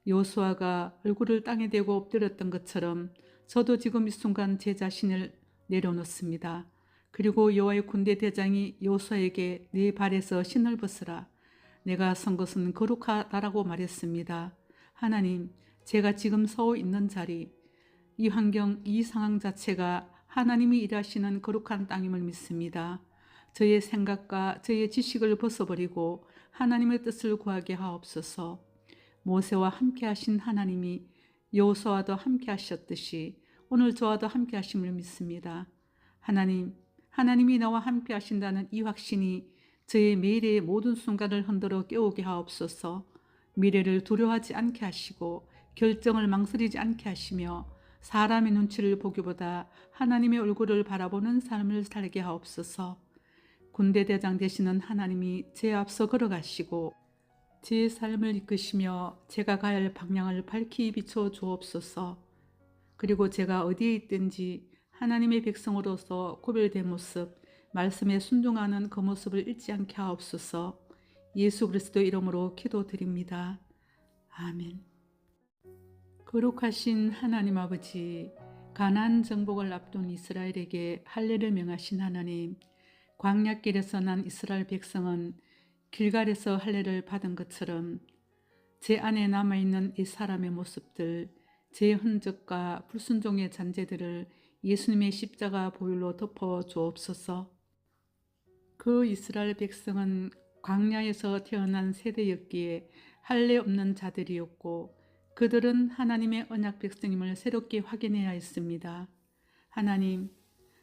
여호수아가 얼굴을 땅에 대고 엎드렸던 것처럼 저도 지금 이 순간 제 자신을 내려놓습니다. 그리고 여호와의 군대 대장이 여호수아에게 네 발에서 신을 벗으라. 내가 선 것은 거룩하다라고 말했습니다. 하나님, 제가 지금 서 있는 자리, 이 환경, 이 상황 자체가 하나님이 일하시는 거룩한 땅임을 믿습니다. 저의 생각과 저의 지식을 벗어버리고 하나님의 뜻을 구하게 하옵소서. 모세와 함께 하신 하나님이 여호수아와도 함께 하셨듯이 오늘 저와도 함께 하심을 믿습니다. 하나님이 나와 함께 하신다는 이 확신이 저의 매일의 모든 순간을 흔들어 깨우게 하옵소서. 미래를 두려워하지 않게 하시고 결정을 망설이지 않게 하시며 사람의 눈치를 보기보다 하나님의 얼굴을 바라보는 삶을 살게 하옵소서. 군대대장 되시는 하나님이 제 앞서 걸어가시고 제 삶을 이끄시며 제가 가야 할 방향을 밝히 비춰 주옵소서. 그리고 제가 어디에 있든지 하나님의 백성으로서 구별된 모습, 말씀에 순종하는 그 모습을 잊지 않게 하옵소서. 예수 그리스도 이름으로 기도드립니다. 아멘. 거룩하신 하나님 아버지, 가나안 정복을 앞둔 이스라엘에게 할례를 명하신 하나님, 광야길에서 난 이스라엘 백성은 길갈에서 할례를 받은 것처럼 제 안에 남아있는 이 사람의 모습들, 제 흔적과 불순종의 잔재들을 예수님의 십자가 보혈로 덮어 주옵소서. 그 이스라엘 백성은 광야에서 태어난 세대였기에 할례 없는 자들이었고 그들은 하나님의 언약 백성임을 새롭게 확인해야 했습니다. 하나님,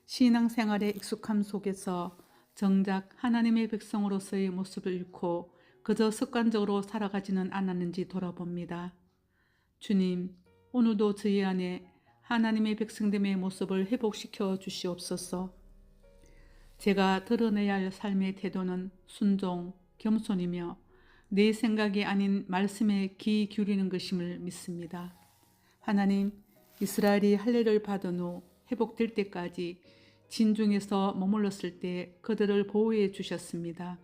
신앙생활의 익숙함 속에서 정작 하나님의 백성으로서의 모습을 잃고 그저 습관적으로 살아가지는 않았는지 돌아봅니다. 주님, 오늘도 저희 안에 하나님의 백성됨의 모습을 회복시켜 주시옵소서. 제가 드러내야 할 삶의 태도는 순종, 겸손이며 내 생각이 아닌 말씀에 귀 기울이는 것임을 믿습니다. 하나님, 이스라엘이 할례를 받은 후 회복될 때까지 진중에서 머물렀을 때 그들을 보호해 주셨습니다.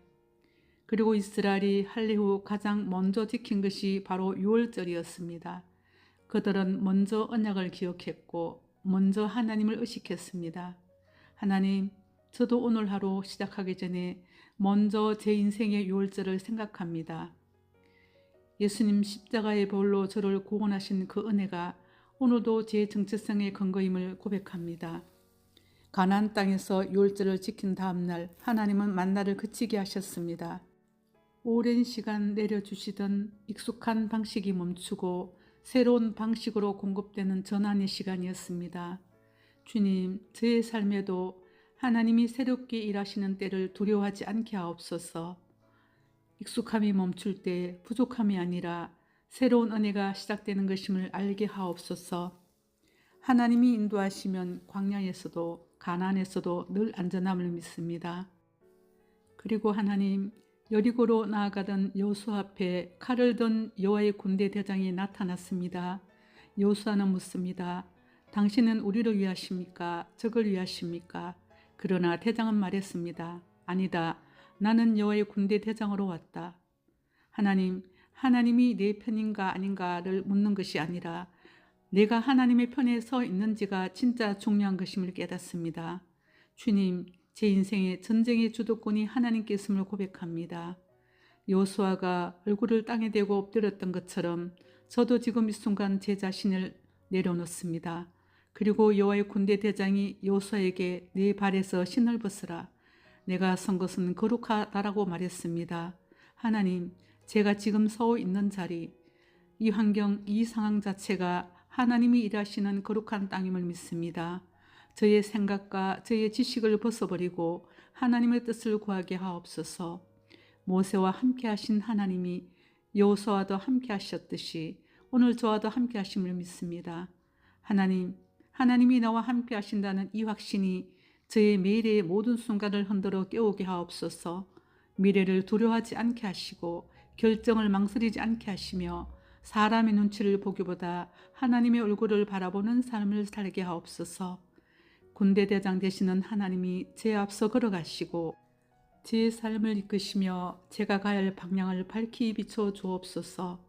그리고 이스라엘이 할례 후 가장 먼저 지킨 것이 바로 유월절이었습니다. 그들은 먼저 언약을 기억했고 먼저 하나님을 의식했습니다. 하나님, 저도 오늘 하루 시작하기 전에 먼저 제 인생의 유월절을 생각합니다. 예수님 십자가의 보혈로 저를 구원하신 그 은혜가 오늘도 제 정체성의 근거임을 고백합니다. 가나안 땅에서 유월절을 지킨 다음 날 하나님은 만나를 그치게 하셨습니다. 오랜 시간 내려주시던 익숙한 방식이 멈추고 새로운 방식으로 공급되는 전환의 시간이었습니다. 주님, 저의 삶에도 하나님이 새롭게 일하시는 때를 두려워하지 않게 하옵소서. 익숙함이 멈출 때 부족함이 아니라 새로운 은혜가 시작되는 것임을 알게 하옵소서. 하나님이 인도하시면 광야에서도 가나안에서도 늘 안전함을 믿습니다. 그리고 하나님, 여리고로 나아가던 여호수아 앞에 칼을 든 여호와의 군대 대장이 나타났습니다. 여호수아는 묻습니다. 당신은 우리를 위하십니까? 적을 위하십니까? 그러나 대장은 말했습니다. 아니다. 나는 여호와의 군대 대장으로 왔다. 하나님, 하나님이 내 편인가 아닌가를 묻는 것이 아니라 내가 하나님의 편에 서 있는지가 진짜 중요한 것임을 깨닫습니다. 주님, 제 인생의 전쟁의 주도권이 하나님께 있음을 고백합니다. 여호수아가 얼굴을 땅에 대고 엎드렸던 것처럼 저도 지금 이 순간 제 자신을 내려놓습니다. 그리고 여호와의 군대 대장이 여호수아에게 네 발에서 신을 벗으라. 내가 선 것은 거룩하다라고 말했습니다. 하나님, 제가 지금 서 있는 자리, 이 환경, 이 상황 자체가 하나님이 일하시는 거룩한 땅임을 믿습니다. 저의 생각과 저의 지식을 벗어버리고 하나님의 뜻을 구하게 하옵소서. 모세와 함께 하신 하나님이 여호수아와도 함께 하셨듯이 오늘 저와도 함께 하심을 믿습니다. 하나님, 하나님이 나와 함께 하신다는 이 확신이 저의 매일의 모든 순간을 흔들어 깨우게 하옵소서. 미래를 두려워하지 않게 하시고 결정을 망설이지 않게 하시며 사람의 눈치를 보기보다 하나님의 얼굴을 바라보는 삶을 살게 하옵소서. 군대대장 되시는 하나님이 제 앞서 걸어가시고 제 삶을 이끄시며 제가 가야 할 방향을 밝히 비춰 주옵소서.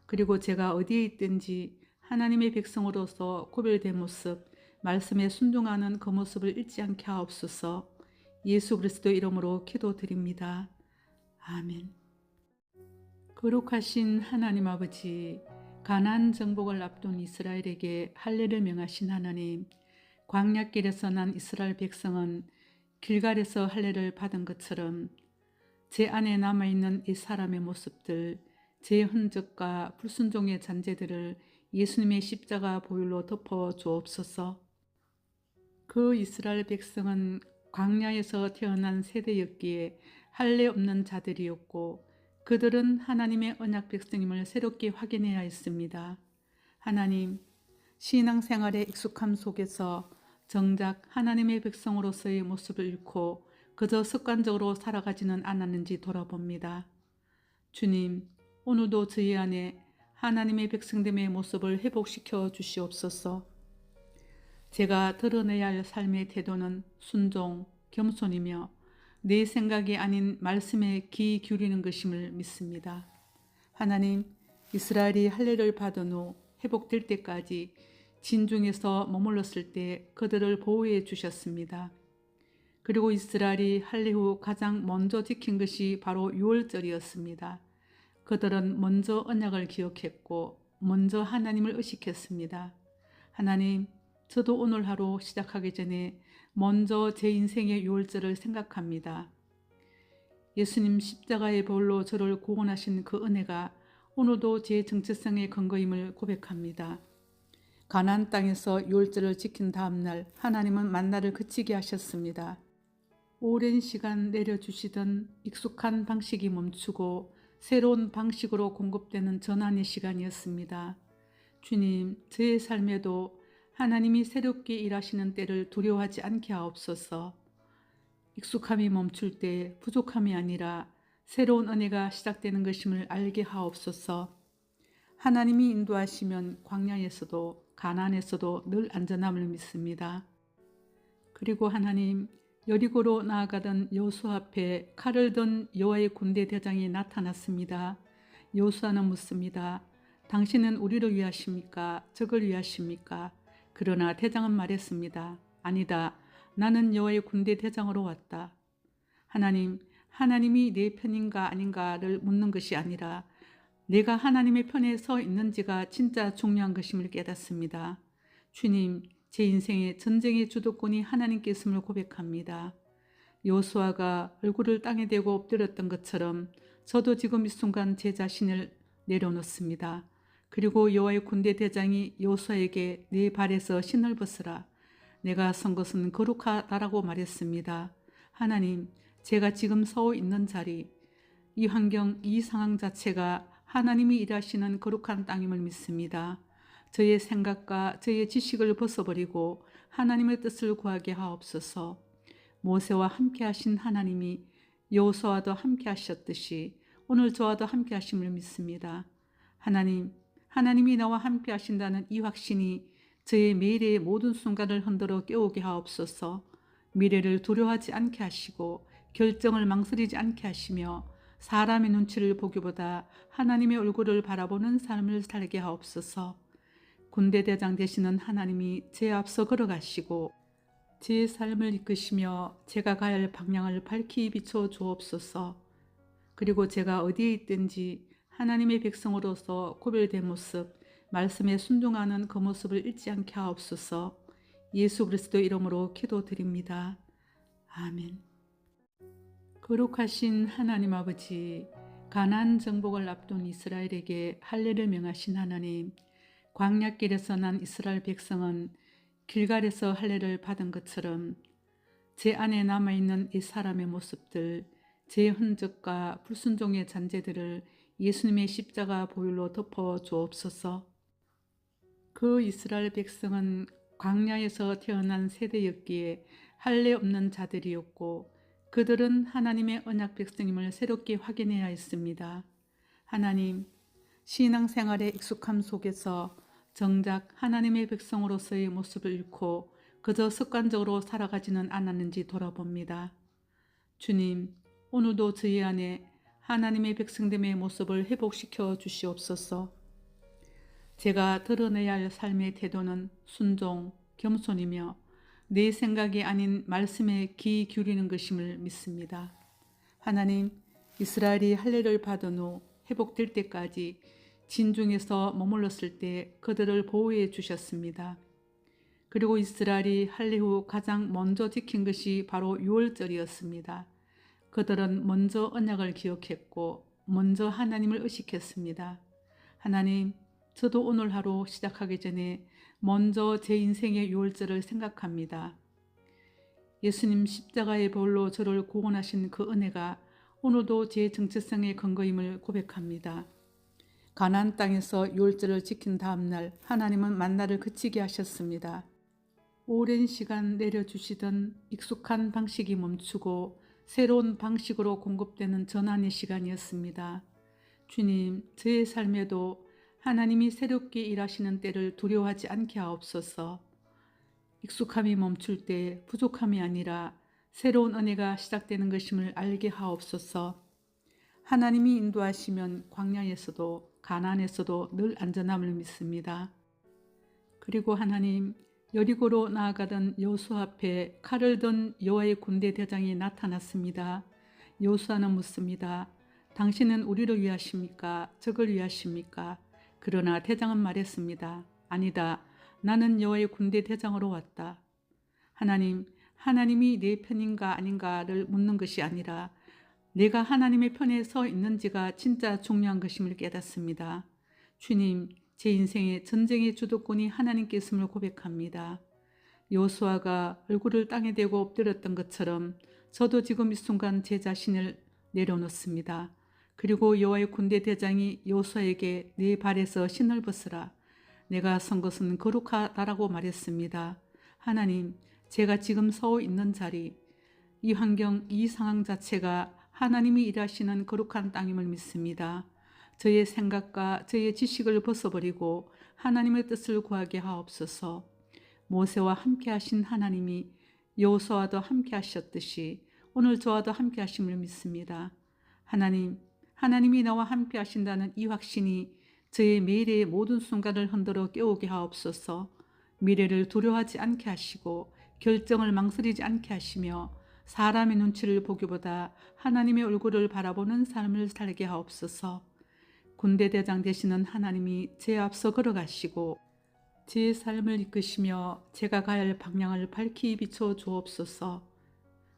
그리고 제가 어디에 있든지 하나님의 백성으로서 구별된 모습, 말씀에 순종하는 그 모습을 잊지 않게 하옵소서. 예수 그리스도 이름으로 기도드립니다. 아멘. 거룩하신 하나님 아버지, 가나안 정복을 앞둔 이스라엘에게 할례를 명하신 하나님, 광야길에서 난 이스라엘 백성은 길갈에서 할례를 받은 것처럼 제 안에 남아있는 이 사람의 모습들, 제 흔적과 불순종의 잔재들을 예수님의 십자가 보혈로 덮어 주옵소서. 그 이스라엘 백성은 광야에서 태어난 세대였기에 할례 없는 자들이었고 그들은 하나님의 언약 백성임을 새롭게 확인해야 했습니다. 하나님, 신앙생활의 익숙함 속에서 정작 하나님의 백성으로서의 모습을 잃고 그저 습관적으로 살아가지는 않았는지 돌아봅니다. 주님, 오늘도 저희 안에 하나님의 백성됨의 모습을 회복시켜 주시옵소서. 제가 드러내야 할 삶의 태도는 순종, 겸손이며 내 생각이 아닌 말씀에 귀 기울이는 것임을 믿습니다. 하나님, 이스라엘이 할례를 받은 후 회복될 때까지 진중에서 머물렀을 때 그들을 보호해 주셨습니다. 그리고 이스라엘이 할례 후 가장 먼저 지킨 것이 바로 유월절이었습니다. 그들은 먼저 언약을 기억했고 먼저 하나님을 의식했습니다. 하나님, 저도 오늘 하루 시작하기 전에 먼저 제 인생의 유월절을 생각합니다. 예수님 십자가의 보혈로 저를 구원하신 그 은혜가 오늘도 제 정체성의 근거임을 고백합니다. 가나안 땅에서 유월절을 지킨 다음 날 하나님은 만나를 그치게 하셨습니다. 오랜 시간 내려주시던 익숙한 방식이 멈추고 새로운 방식으로 공급되는 전환의 시간이었습니다. 주님, 저의 삶에도 하나님이 새롭게 일하시는 때를 두려워하지 않게 하옵소서. 익숙함이 멈출 때 부족함이 아니라 새로운 은혜가 시작되는 것임을 알게 하옵소서. 하나님이 인도하시면 광야에서도 가나안에서도 늘 안전함을 믿습니다. 그리고 하나님, 여리고로 나아가던 여호수아 앞에 칼을 든 여호와의 군대 대장이 나타났습니다. 여호수아는 묻습니다. 당신은 우리를 위하십니까? 적을 위하십니까? 그러나 대장은 말했습니다. 아니다. 나는 여호와의 군대 대장으로 왔다. 하나님이 내 편인가 아닌가를 묻는 것이 아니라 내가 하나님의 편에 서 있는지가 진짜 중요한 것임을 깨닫습니다. 주님, 제 인생의 전쟁의 주도권이 하나님께 있음을 고백합니다. 여호수아가 얼굴을 땅에 대고 엎드렸던 것처럼 저도 지금 이 순간 제 자신을 내려놓습니다. 그리고 여호와의 군대 대장이 여호수아에게 네 발에서 신을 벗으라. 내가 선 것은 거룩하다라고 말했습니다. 하나님, 제가 지금 서 있는 자리, 이 환경, 이 상황 자체가 하나님이 일하시는 거룩한 땅임을 믿습니다. 저의 생각과 저의 지식을 벗어버리고 하나님의 뜻을 구하게 하옵소서. 모세와 함께 하신 하나님이 여호수아와도 함께 하셨듯이 오늘 저와도 함께 하심을 믿습니다. 하나님이 나와 함께 하신다는 이 확신이 저의 매일의 모든 순간을 흔들어 깨우게 하옵소서. 미래를 두려워하지 않게 하시고 결정을 망설이지 않게 하시며 사람의 눈치를 보기보다 하나님의 얼굴을 바라보는 삶을 살게 하옵소서. 군대 대장 되시는 하나님이 제 앞서 걸어가시고 제 삶을 이끄시며 제가 가야 할 방향을 밝히 비춰 주옵소서. 그리고 제가 어디에 있든지 하나님의 백성으로서 구별된 모습, 말씀에 순종하는 그 모습을 잃지 않게 하옵소서. 예수 그리스도 이름으로 기도드립니다. 아멘. 거룩하신 하나님 아버지, 가나안 정복을 앞둔 이스라엘에게 할례를 명하신 하나님, 광야길에서 난 이스라엘 백성은 길갈에서 할례를 받은 것처럼 제 안에 남아있는 이 사람의 모습들, 제 흔적과 불순종의 잔재들을 예수님의 십자가 보혈로 덮어 주옵소서. 그 이스라엘 백성은 광야에서 태어난 세대였기에 할례 없는 자들이었고 그들은 하나님의 언약 백성임을 새롭게 확인해야 했습니다. 하나님, 신앙생활의 익숙함 속에서 정작 하나님의 백성으로서의 모습을 잃고 그저 습관적으로 살아가지는 않았는지 돌아봅니다. 주님, 오늘도 저희 안에 하나님의 백성됨의 모습을 회복시켜 주시옵소서. 제가 드러내야 할 삶의 태도는 순종, 겸손이며 내 생각이 아닌 말씀에 귀 기울이는 것임을 믿습니다. 하나님, 이스라엘이 할례를 받은 후 회복될 때까지 진중에서 머물렀을 때 그들을 보호해 주셨습니다. 그리고 이스라엘이 할례 후 가장 먼저 지킨 것이 바로 유월절이었습니다. 그들은 먼저 언약을 기억했고 먼저 하나님을 의식했습니다. 하나님, 저도 오늘 하루 시작하기 전에 먼저 제 인생의 유월절을 생각합니다. 예수님 십자가의 보혈로 저를 구원하신 그 은혜가 오늘도 제 정체성의 근거임을 고백합니다. 가나안 땅에서 유월절을 지킨 다음 날 하나님은 만나를 그치게 하셨습니다. 오랜 시간 내려주시던 익숙한 방식이 멈추고 새로운 방식으로 공급되는 전환의 시간이었습니다. 주님, 저의 삶에도 하나님이 새롭게 일하시는 때를 두려워하지 않게 하옵소서. 익숙함이 멈출 때 부족함이 아니라 새로운 은혜가 시작되는 것임을 알게 하옵소서. 하나님이 인도하시면 광야에서도 가나안에서도 늘 안전함을 믿습니다. 그리고 하나님, 여리고로 나아가던 여호수아 앞에 칼을 든 여호와의 군대 대장이 나타났습니다. 여호수아는 묻습니다. 당신은 우리를 위하십니까? 적을 위하십니까? 그러나 대장은 말했습니다. 아니다. 나는 여호와의 군대 대장으로 왔다. 하나님이 내 편인가 아닌가를 묻는 것이 아니라 내가 하나님의 편에 서 있는지가 진짜 중요한 것임을 깨닫습니다. 주님, 제 인생의 전쟁의 주도권이 하나님께 있음을 고백합니다. 여호수아가 얼굴을 땅에 대고 엎드렸던 것처럼 저도 지금 이 순간 제 자신을 내려놓습니다. 그리고 여호와의 군대 대장이 여호수아에게 네 발에서 신을 벗으라. 내가 선 것은 거룩하다라고 말했습니다. 하나님, 제가 지금 서 있는 자리, 이 환경, 이 상황 자체가 하나님이 일하시는 거룩한 땅임을 믿습니다. 저의 생각과 저의 지식을 벗어버리고 하나님의 뜻을 구하게 하옵소서. 모세와 함께 하신 하나님이 여호수아와도 함께 하셨듯이 오늘 저와도 함께 하심을 믿습니다. 하나님이 나와 함께 하신다는 이 확신이 저의 매일의 모든 순간을 흔들어 깨우게 하옵소서. 미래를 두려워하지 않게 하시고 결정을 망설이지 않게 하시며 사람의 눈치를 보기보다 하나님의 얼굴을 바라보는 삶을 살게 하옵소서. 군대 대장 되시는 하나님이 제 앞서 걸어가시고 제 삶을 이끄시며 제가 가야 할 방향을 밝히 비춰 주옵소서.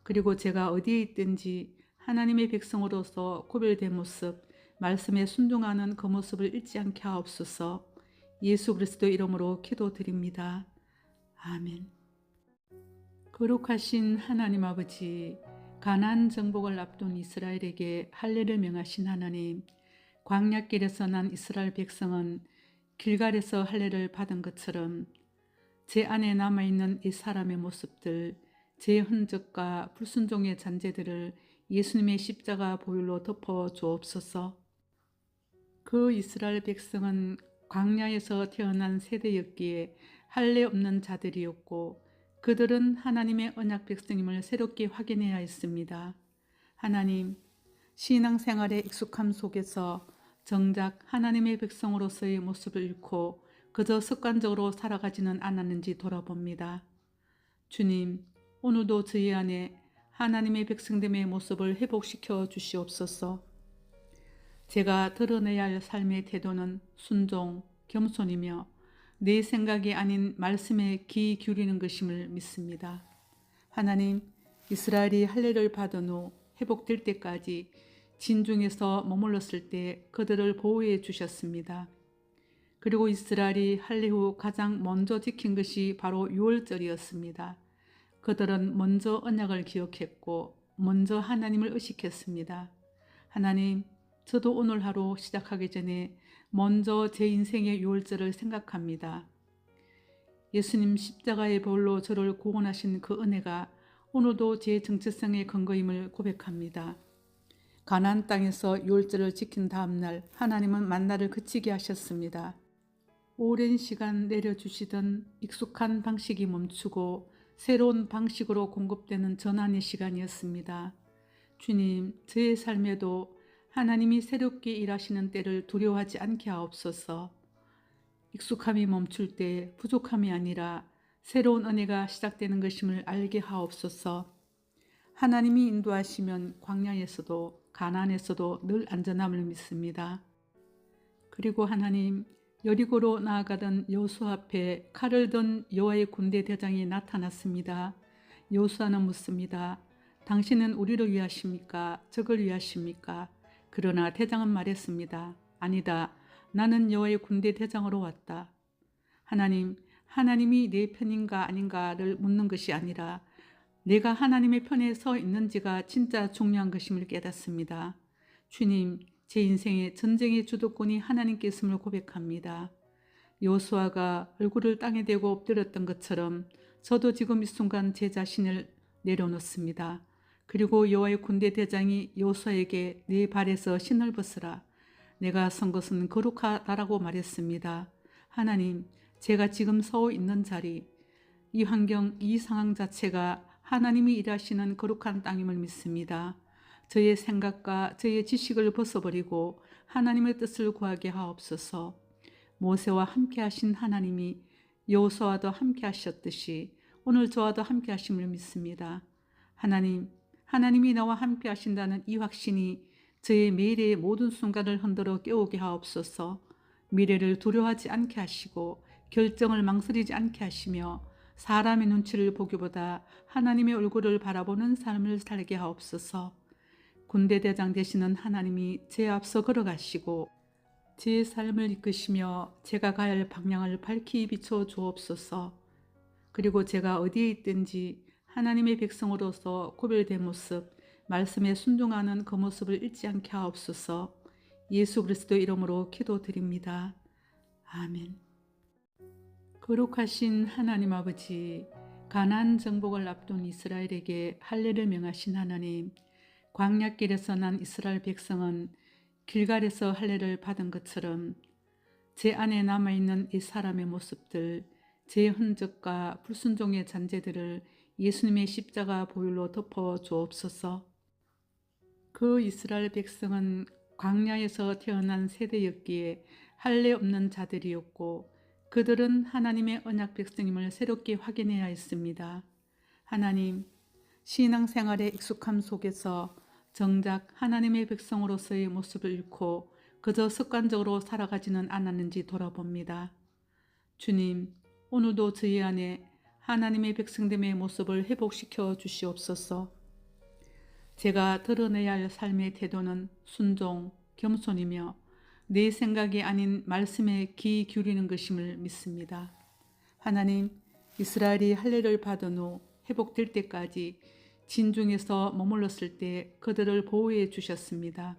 그리고 제가 어디에 있든지 하나님의 백성으로서 구별된 모습, 말씀에 순종하는 그 모습을 잃지 않게 하옵소서. 예수 그리스도 이름으로 기도드립니다. 아멘. 거룩하신 하나님 아버지, 가나안 정복을 앞둔 이스라엘에게 할례를 명하신 하나님, 광야길에서 난 이스라엘 백성은 길갈에서 할례를 받은 것처럼 제 안에 남아있는 이 사람의 모습들, 제 흔적과 불순종의 잔재들을 예수님의 십자가 보혈로 덮어 주옵소서. 그 이스라엘 백성은 광야에서 태어난 세대였기에 할례 없는 자들이었고 그들은 하나님의 언약 백성임을 새롭게 확인해야 했습니다. 하나님, 신앙생활의 익숙함 속에서 정작 하나님의 백성으로서의 모습을 잃고 그저 습관적으로 살아가지는 않았는지 돌아봅니다. 주님, 오늘도 저희 안에 하나님의 백성됨의 모습을 회복시켜 주시옵소서. 제가 드러내야 할 삶의 태도는 순종, 겸손이며 내 생각이 아닌 말씀에 귀 기울이는 것임을 믿습니다. 하나님, 이스라엘이 할례를 받은 후 회복될 때까지 진중에서 머물렀을 때 그들을 보호해 주셨습니다. 그리고 이스라엘이 할례 후 가장 먼저 지킨 것이 바로 유월절이었습니다. 그들은 먼저 언약을 기억했고 먼저 하나님을 의식했습니다. 하나님, 저도 오늘 하루 시작하기 전에 먼저 제 인생의 유월절을 생각합니다. 예수님 십자가의 보혈로 저를 구원하신 그 은혜가 오늘도 제 정체성의 근거임을 고백합니다. 가나안 땅에서 유월절을 지킨 다음 날 하나님은 만나를 그치게 하셨습니다. 오랜 시간 내려주시던 익숙한 방식이 멈추고 새로운 방식으로 공급되는 전환의 시간이었습니다. 주님, 저의 삶에도 하나님이 새롭게 일하시는 때를 두려워하지 않게 하옵소서. 익숙함이 멈출 때 부족함이 아니라 새로운 은혜가 시작되는 것임을 알게 하옵소서. 하나님이 인도하시면 광야에서도 가나안에서도 늘 안전함을 믿습니다. 그리고 하나님, 여리고로 나아가던 여호수아 앞에 칼을 든 여호와의 군대 대장이 나타났습니다. 여호수아는 묻습니다. 당신은 우리를 위하십니까? 적을 위하십니까? 그러나 대장은 말했습니다. 아니다. 나는 여호와의 군대 대장으로 왔다. 하나님이 내 편인가 아닌가를 묻는 것이 아니라 내가 하나님의 편에 서 있는지가 진짜 중요한 것임을 깨닫습니다. 주님, 제 인생의 전쟁의 주도권이 하나님께 있음을 고백합니다. 여호수아가 얼굴을 땅에 대고 엎드렸던 것처럼 저도 지금 이 순간 제 자신을 내려놓습니다. 그리고 여호와의 군대 대장이 여호수아에게 네 발에서 신을 벗으라. 내가 선 것은 거룩하다라고 말했습니다. 하나님, 제가 지금 서 있는 자리, 이 환경, 이 상황 자체가 하나님이 일하시는 거룩한 땅임을 믿습니다. 저의 생각과 저의 지식을 벗어버리고 하나님의 뜻을 구하게 하옵소서. 모세와 함께 하신 하나님이 여호수아와도 함께 하셨듯이 오늘 저와도 함께 하심을 믿습니다. 하나님이 나와 함께 하신다는 이 확신이 저의 매일의 모든 순간을 흔들어 깨우게 하옵소서. 미래를 두려워하지 않게 하시고 결정을 망설이지 않게 하시며 사람의 눈치를 보기보다 하나님의 얼굴을 바라보는 삶을 살게 하옵소서. 군대 대장 되시는 하나님이 제 앞서 걸어가시고 제 삶을 이끄시며 제가 가야 할 방향을 밝히 비춰 주옵소서. 그리고 제가 어디에 있든지 하나님의 백성으로서 구별된 모습, 말씀에 순종하는 그 모습을 잃지 않게 하옵소서. 예수 그리스도 이름으로 기도드립니다. 아멘. 거룩하신 하나님 아버지, 가나안 정복을 앞둔 이스라엘에게 할례를 명하신 하나님, 광야길에서 난 이스라엘 백성은 길갈에서 할례를 받은 것처럼 제 안에 남아있는 이 사람의 모습들, 제 흔적과 불순종의 잔재들을 예수님의 십자가 보혈로 덮어 주옵소서. 그 이스라엘 백성은 광야에서 태어난 세대였기에 할례 없는 자들이었고 그들은 하나님의 언약 백성임을 새롭게 확인해야 했습니다. 하나님, 신앙생활의 익숙함 속에서 정작 하나님의 백성으로서의 모습을 잃고 그저 습관적으로 살아가지는 않았는지 돌아봅니다. 주님, 오늘도 저희 안에 하나님의 백성됨의 모습을 회복시켜 주시옵소서. 제가 드러내야 할 삶의 태도는 순종, 겸손이며 내 생각이 아닌 말씀에 귀 기울이는 것임을 믿습니다. 하나님, 이스라엘이 할례를 받은 후 회복될 때까지 진중에서 머물렀을 때 그들을 보호해 주셨습니다.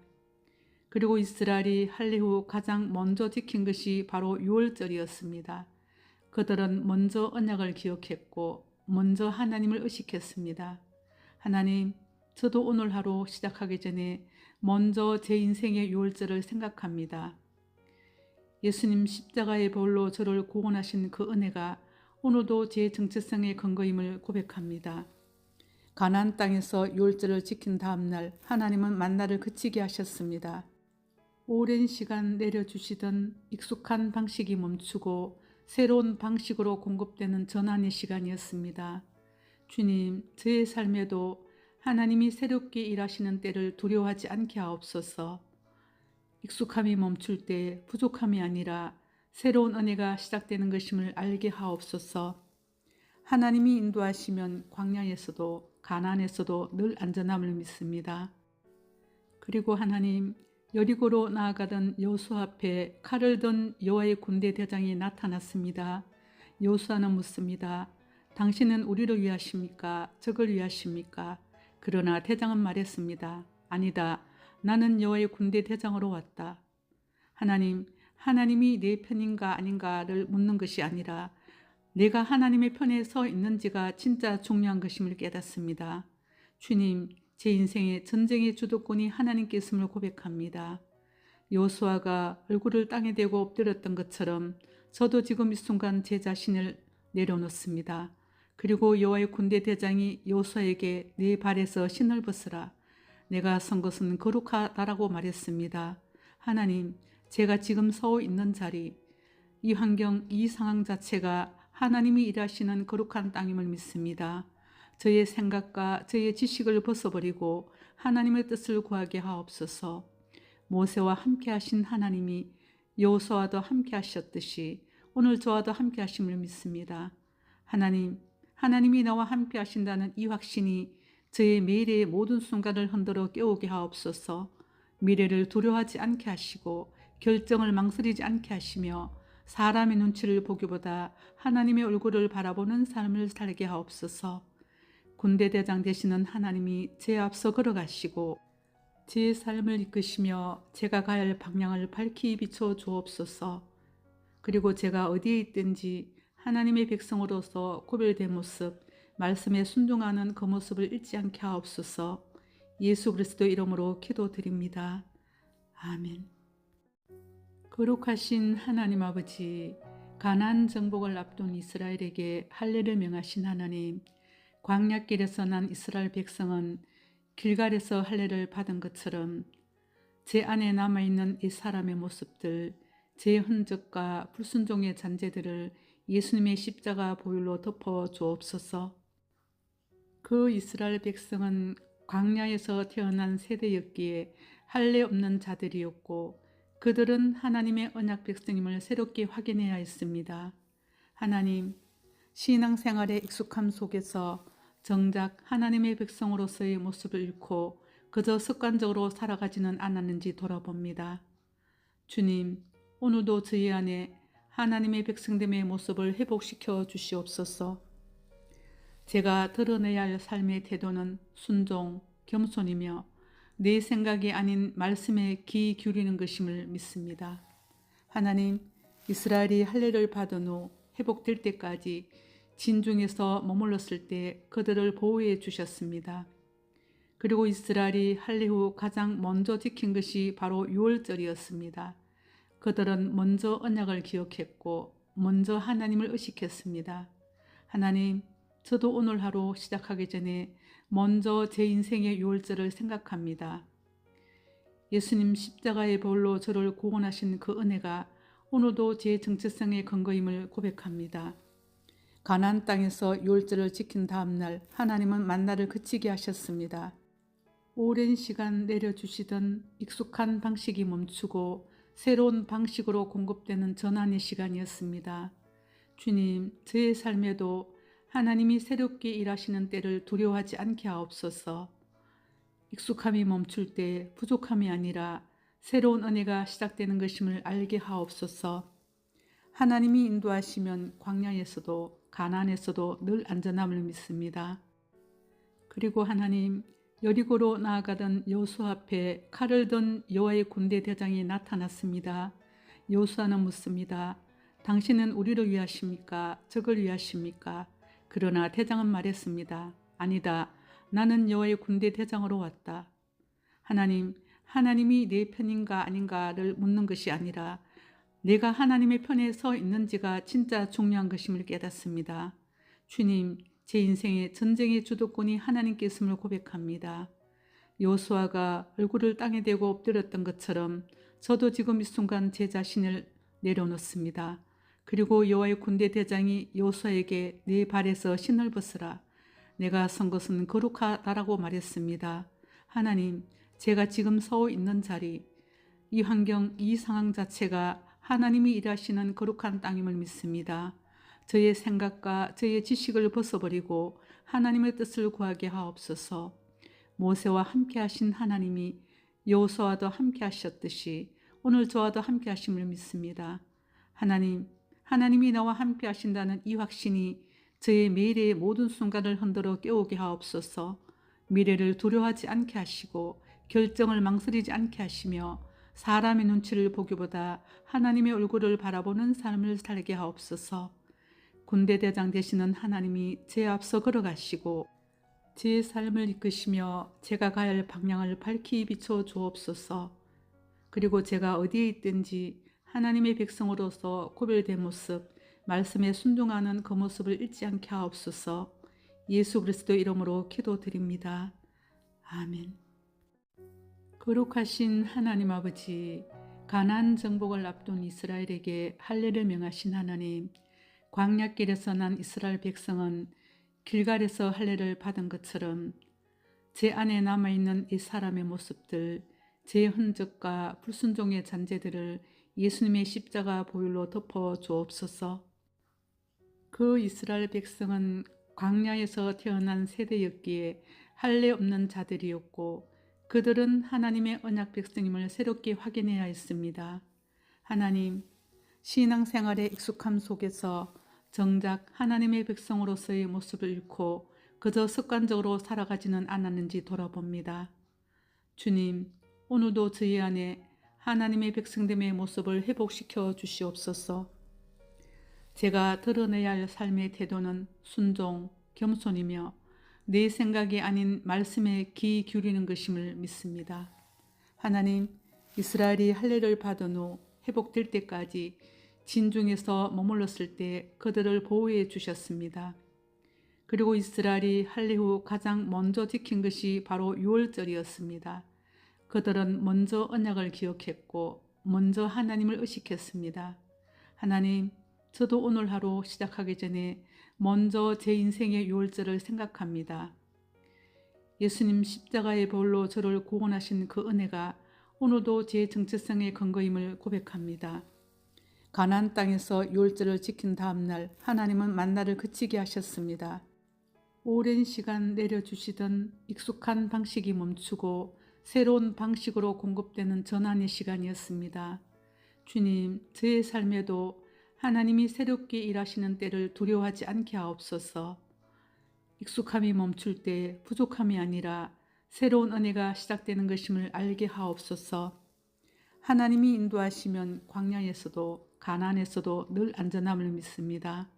그리고 이스라엘이 할례 후 가장 먼저 지킨 것이 바로 유월절이었습니다. 그들은 먼저 언약을 기억했고 먼저 하나님을 의식했습니다. 하나님, 저도 오늘 하루 시작하기 전에 먼저 제 인생의 유월절을 생각합니다. 예수님 십자가의 보혈로 저를 구원하신 그 은혜가 오늘도 제 정체성의 근거임을 고백합니다. 가나안 땅에서 유월절을 지킨 다음 날 하나님은 만나를 그치게 하셨습니다. 오랜 시간 내려주시던 익숙한 방식이 멈추고 새로운 방식으로 공급되는 전환의 시간이었습니다. 주님, 저의 삶에도 하나님이 새롭게 일하시는 때를 두려워하지 않게 하옵소서. 익숙함이 멈출 때 부족함이 아니라 새로운 은혜가 시작되는 것임을 알게 하옵소서. 하나님이 인도하시면 광야에서도 가나안에서도 늘 안전함을 믿습니다. 그리고 하나님, 여리고로 나아가던 여호수아 앞에 칼을 든 여호와의 군대 대장이 나타났습니다. 여호수아는 묻습니다. 당신은 우리를 위하십니까? 적을 위하십니까? 그러나 대장은 말했습니다. 아니다. 나는 여호와의 군대 대장으로 왔다. 하나님이 내 편인가 아닌가를 묻는 것이 아니라 내가 하나님의 편에 서 있는지가 진짜 중요한 것임을 깨닫습니다. 주님, 제 인생의 전쟁의 주도권이 하나님께 있음을 고백합니다. 여호수아가 얼굴을 땅에 대고 엎드렸던 것처럼 저도 지금 이 순간 제 자신을 내려놓습니다. 그리고 여호와의 군대 대장이 여호수아에게 네 발에서 신을 벗으라. 내가 선 것은 거룩하다라고 말했습니다. 하나님, 제가 지금 서 있는 자리, 이 환경, 이 상황 자체가 하나님이 일하시는 거룩한 땅임을 믿습니다. 저의 생각과 저의 지식을 벗어버리고 하나님의 뜻을 구하게 하옵소서. 모세와 함께 하신 하나님이 여호수아와도 함께 하셨듯이 오늘 저와도 함께 하심을 믿습니다. 하나님이 나와 함께 하신다는 이 확신이 저의 매일의 모든 순간을 흔들어 깨우게 하옵소서. 미래를 두려워하지 않게 하시고 결정을 망설이지 않게 하시며 사람의 눈치를 보기보다 하나님의 얼굴을 바라보는 삶을 살게 하옵소서. 군대대장 되시는 하나님이 제 앞서 걸어가시고 제 삶을 이끄시며 제가 가야 할 방향을 밝히 비춰 주옵소서. 그리고 제가 어디에 있든지 하나님의 백성으로서 구별된 모습, 말씀에 순종하는 그 모습을 잃지 않게 하옵소서. 예수 그리스도 이름으로 기도드립니다. 아멘. 거룩하신 하나님 아버지, 가나안 정복을 앞둔 이스라엘에게 할례를 명하신 하나님, 광야길에서 난 이스라엘 백성은 길갈에서 할례를 받은 것처럼 제 안에 남아있는 이 사람의 모습들, 제 흔적과 불순종의 잔재들을 예수님의 십자가 보혈로 덮어 주옵소서. 그 이스라엘 백성은 광야에서 태어난 세대였기에 할례 없는 자들이었고 그들은 하나님의 언약 백성임을 새롭게 확인해야 했습니다. 하나님, 신앙생활의 익숙함 속에서 정작 하나님의 백성으로서의 모습을 잃고 그저 습관적으로 살아가지는 않았는지 돌아봅니다. 주님, 오늘도 저희 안에 하나님의 백성됨의 모습을 회복시켜 주시옵소서. 제가 드러내야 할 삶의 태도는 순종, 겸손이며 내 생각이 아닌 말씀에 귀 기울이는 것임을 믿습니다. 하나님, 이스라엘이 할례를 받은 후 회복될 때까지 진중에서 머물렀을 때 그들을 보호해 주셨습니다. 그리고 이스라엘이 할례 후 가장 먼저 지킨 것이 바로 유월절이었습니다. 그들은 먼저 언약을 기억했고 먼저 하나님을 의식했습니다. 하나님, 저도 오늘 하루 시작하기 전에 먼저 제 인생의 유월절을 생각합니다. 예수님 십자가의 보혈로 저를 구원하신 그 은혜가 오늘도 제 정체성의 근거임을 고백합니다. 가나안 땅에서 유월절을 지킨 다음 날 하나님은 만나를 그치게 하셨습니다. 오랜 시간 내려주시던 익숙한 방식이 멈추고 새로운 방식으로 공급되는 전환의 시간이었습니다. 주님, 저의 삶에도 하나님이 새롭게 일하시는 때를 두려워하지 않게 하옵소서. 익숙함이 멈출 때 부족함이 아니라 새로운 은혜가 시작되는 것임을 알게 하옵소서. 하나님이 인도하시면 광야에서도 가나안에서도 늘 안전함을 믿습니다. 그리고 하나님, 여리고로 나아가던 여호수아 앞에 칼을 든 여호와의 군대 대장이 나타났습니다. 여호수아는 묻습니다. 당신은 우리를 위하십니까? 적을 위하십니까? 그러나 대장은 말했습니다. 아니다. 나는 여호와의 군대 대장으로 왔다. 하나님, 하나님이 내 편인가 아닌가를 묻는 것이 아니라 내가 하나님의 편에 서 있는지가 진짜 중요한 것임을 깨닫습니다. 주님, 제 인생의 전쟁의 주도권이 하나님께 있음을 고백합니다. 여호수아가 얼굴을 땅에 대고 엎드렸던 것처럼 저도 지금 이 순간 제 자신을 내려놓습니다. 그리고 여호와의 군대 대장이 여호수아에게 네 발에서 신을 벗으라. 내가 선 것은 거룩하다라고 말했습니다. 하나님, 제가 지금 서 있는 자리, 이 환경, 이 상황 자체가 하나님이 일하시는 거룩한 땅임을 믿습니다. 저의 생각과 저의 지식을 벗어버리고 하나님의 뜻을 구하게 하옵소서. 모세와 함께 하신 하나님이 여호수아와도 함께 하셨듯이 오늘 저와도 함께 하심을 믿습니다. 하나님, 하나님이 나와 함께 하신다는 이 확신이 저의 매일의 모든 순간을 흔들어 깨우게 하옵소서. 미래를 두려워하지 않게 하시고 결정을 망설이지 않게 하시며 사람의 눈치를 보기보다 하나님의 얼굴을 바라보는 삶을 살게 하옵소서. 군대대장 되시는 하나님이 제 앞서 걸어가시고 제 삶을 이끄시며 제가 가야 할 방향을 밝히 비춰 주옵소서. 그리고 제가 어디에 있든지 하나님의 백성으로서 구별된 모습, 말씀에 순종하는 그 모습을 잃지 않게 하옵소서. 예수 그리스도 이름으로 기도드립니다. 아멘. 거룩하신 하나님 아버지, 가나안 정복을 앞둔 이스라엘에게 할례를 명하신 하나님, 광야길에서 난 이스라엘 백성은 길갈에서 할례를 받은 것처럼 제 안에 남아있는 이 사람의 모습들, 제 흔적과 불순종의 잔재들을 예수님의 십자가 보혈로 덮어 주옵소서. 그 이스라엘 백성은 광야에서 태어난 세대였기에 할례 없는 자들이었고 그들은 하나님의 언약 백성임을 새롭게 확인해야 했습니다. 하나님, 신앙생활의 익숙함 속에서 정작 하나님의 백성으로서의 모습을 잃고 그저 습관적으로 살아가지는 않았는지 돌아봅니다. 주님, 오늘도 저희 안에 하나님의 백성됨의 모습을 회복시켜 주시옵소서. 제가 드러내야 할 삶의 태도는 순종, 겸손이며 내 생각이 아닌 말씀에 귀 기울이는 것임을 믿습니다. 하나님, 이스라엘이 할례를 받은 후 회복될 때까지 진중에서 머물렀을 때 그들을 보호해 주셨습니다. 그리고 이스라엘이 할례 후 가장 먼저 지킨 것이 바로 유월절이었습니다. 그들은 먼저 언약을 기억했고 먼저 하나님을 의식했습니다. 하나님, 저도 오늘 하루 시작하기 전에 먼저 제 인생의 유월절을 생각합니다. 예수님 십자가의 보혈로 저를 구원하신 그 은혜가 오늘도 제 정체성의 근거임을 고백합니다. 가나안 땅에서 유월절을 지킨 다음 날 하나님은 만나를 그치게 하셨습니다. 오랜 시간 내려주시던 익숙한 방식이 멈추고 새로운 방식으로 공급되는 전환의 시간이었습니다. 주님, 저의 삶에도 하나님이 새롭게 일하시는 때를 두려워하지 않게 하옵소서. 익숙함이 멈출 때 부족함이 아니라 새로운 은혜가 시작되는 것임을 알게 하옵소서. 하나님이 인도하시면 광야에서도 가나안에서도 늘 안전함을 믿습니다.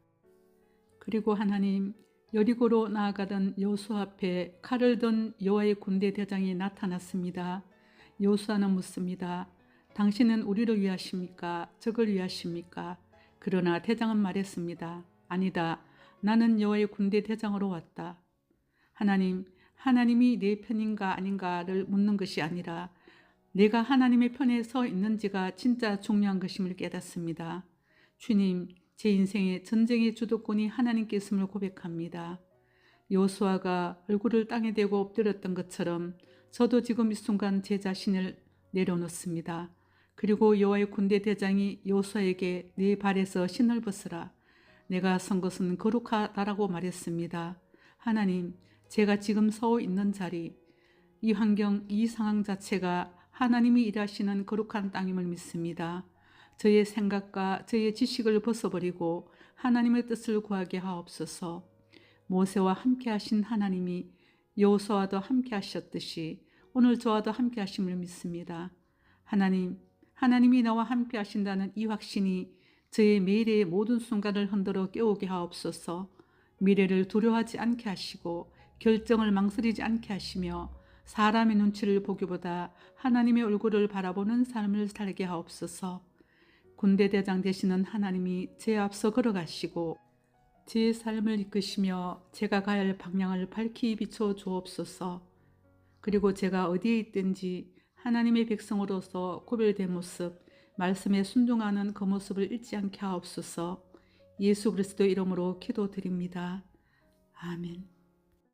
그리고 하나님, 여리고로 나아가던 여호수아 앞에 칼을 든 여호와의 군대 대장이 나타났습니다. 여호수아는 묻습니다. 당신은 우리를 위하십니까? 적을 위하십니까? 그러나 대장은 말했습니다. 아니다. 나는 여호와의 군대 대장으로 왔다. 하나님, 하나님이 내 편인가 아닌가를 묻는 것이 아니라 내가 하나님의 편에 서 있는지가 진짜 중요한 것임을 깨닫습니다. 주님, 제 인생의 전쟁의 주도권이 하나님께 있음을 고백합니다. 여호수아가 얼굴을 땅에 대고 엎드렸던 것처럼 저도 지금 이 순간 제 자신을 내려놓습니다. 그리고 여호와의 군대 대장이 여호수아에게 네 발에서 신을 벗으라. 내가 선 것은 거룩하다라고 말했습니다. 하나님, 제가 지금 서 있는 자리, 이 환경, 이 상황 자체가 하나님이 일하시는 거룩한 땅임을 믿습니다. 저의 생각과 저의 지식을 벗어버리고 하나님의 뜻을 구하게 하옵소서. 모세와 함께 하신 하나님이 여호수아와도 함께 하셨듯이 오늘 저와도 함께 하심을 믿습니다. 하나님, 하나님이 나와 함께 하신다는 이 확신이 저의 매일의 모든 순간을 흔들어 깨우게 하옵소서. 미래를 두려워하지 않게 하시고 결정을 망설이지 않게 하시며 사람의 눈치를 보기보다 하나님의 얼굴을 바라보는 삶을 살게 하옵소서. 군대 대장 되시는 하나님이 제 앞서 걸어가시고 제 삶을 이끄시며 제가 가야 할 방향을 밝히 비춰 주옵소서. 그리고 제가 어디에 있든지 하나님의 백성으로서 구별된 모습, 말씀에 순종하는 그 모습을 잃지 않게 하옵소서. 예수 그리스도 이름으로 기도드립니다. 아멘.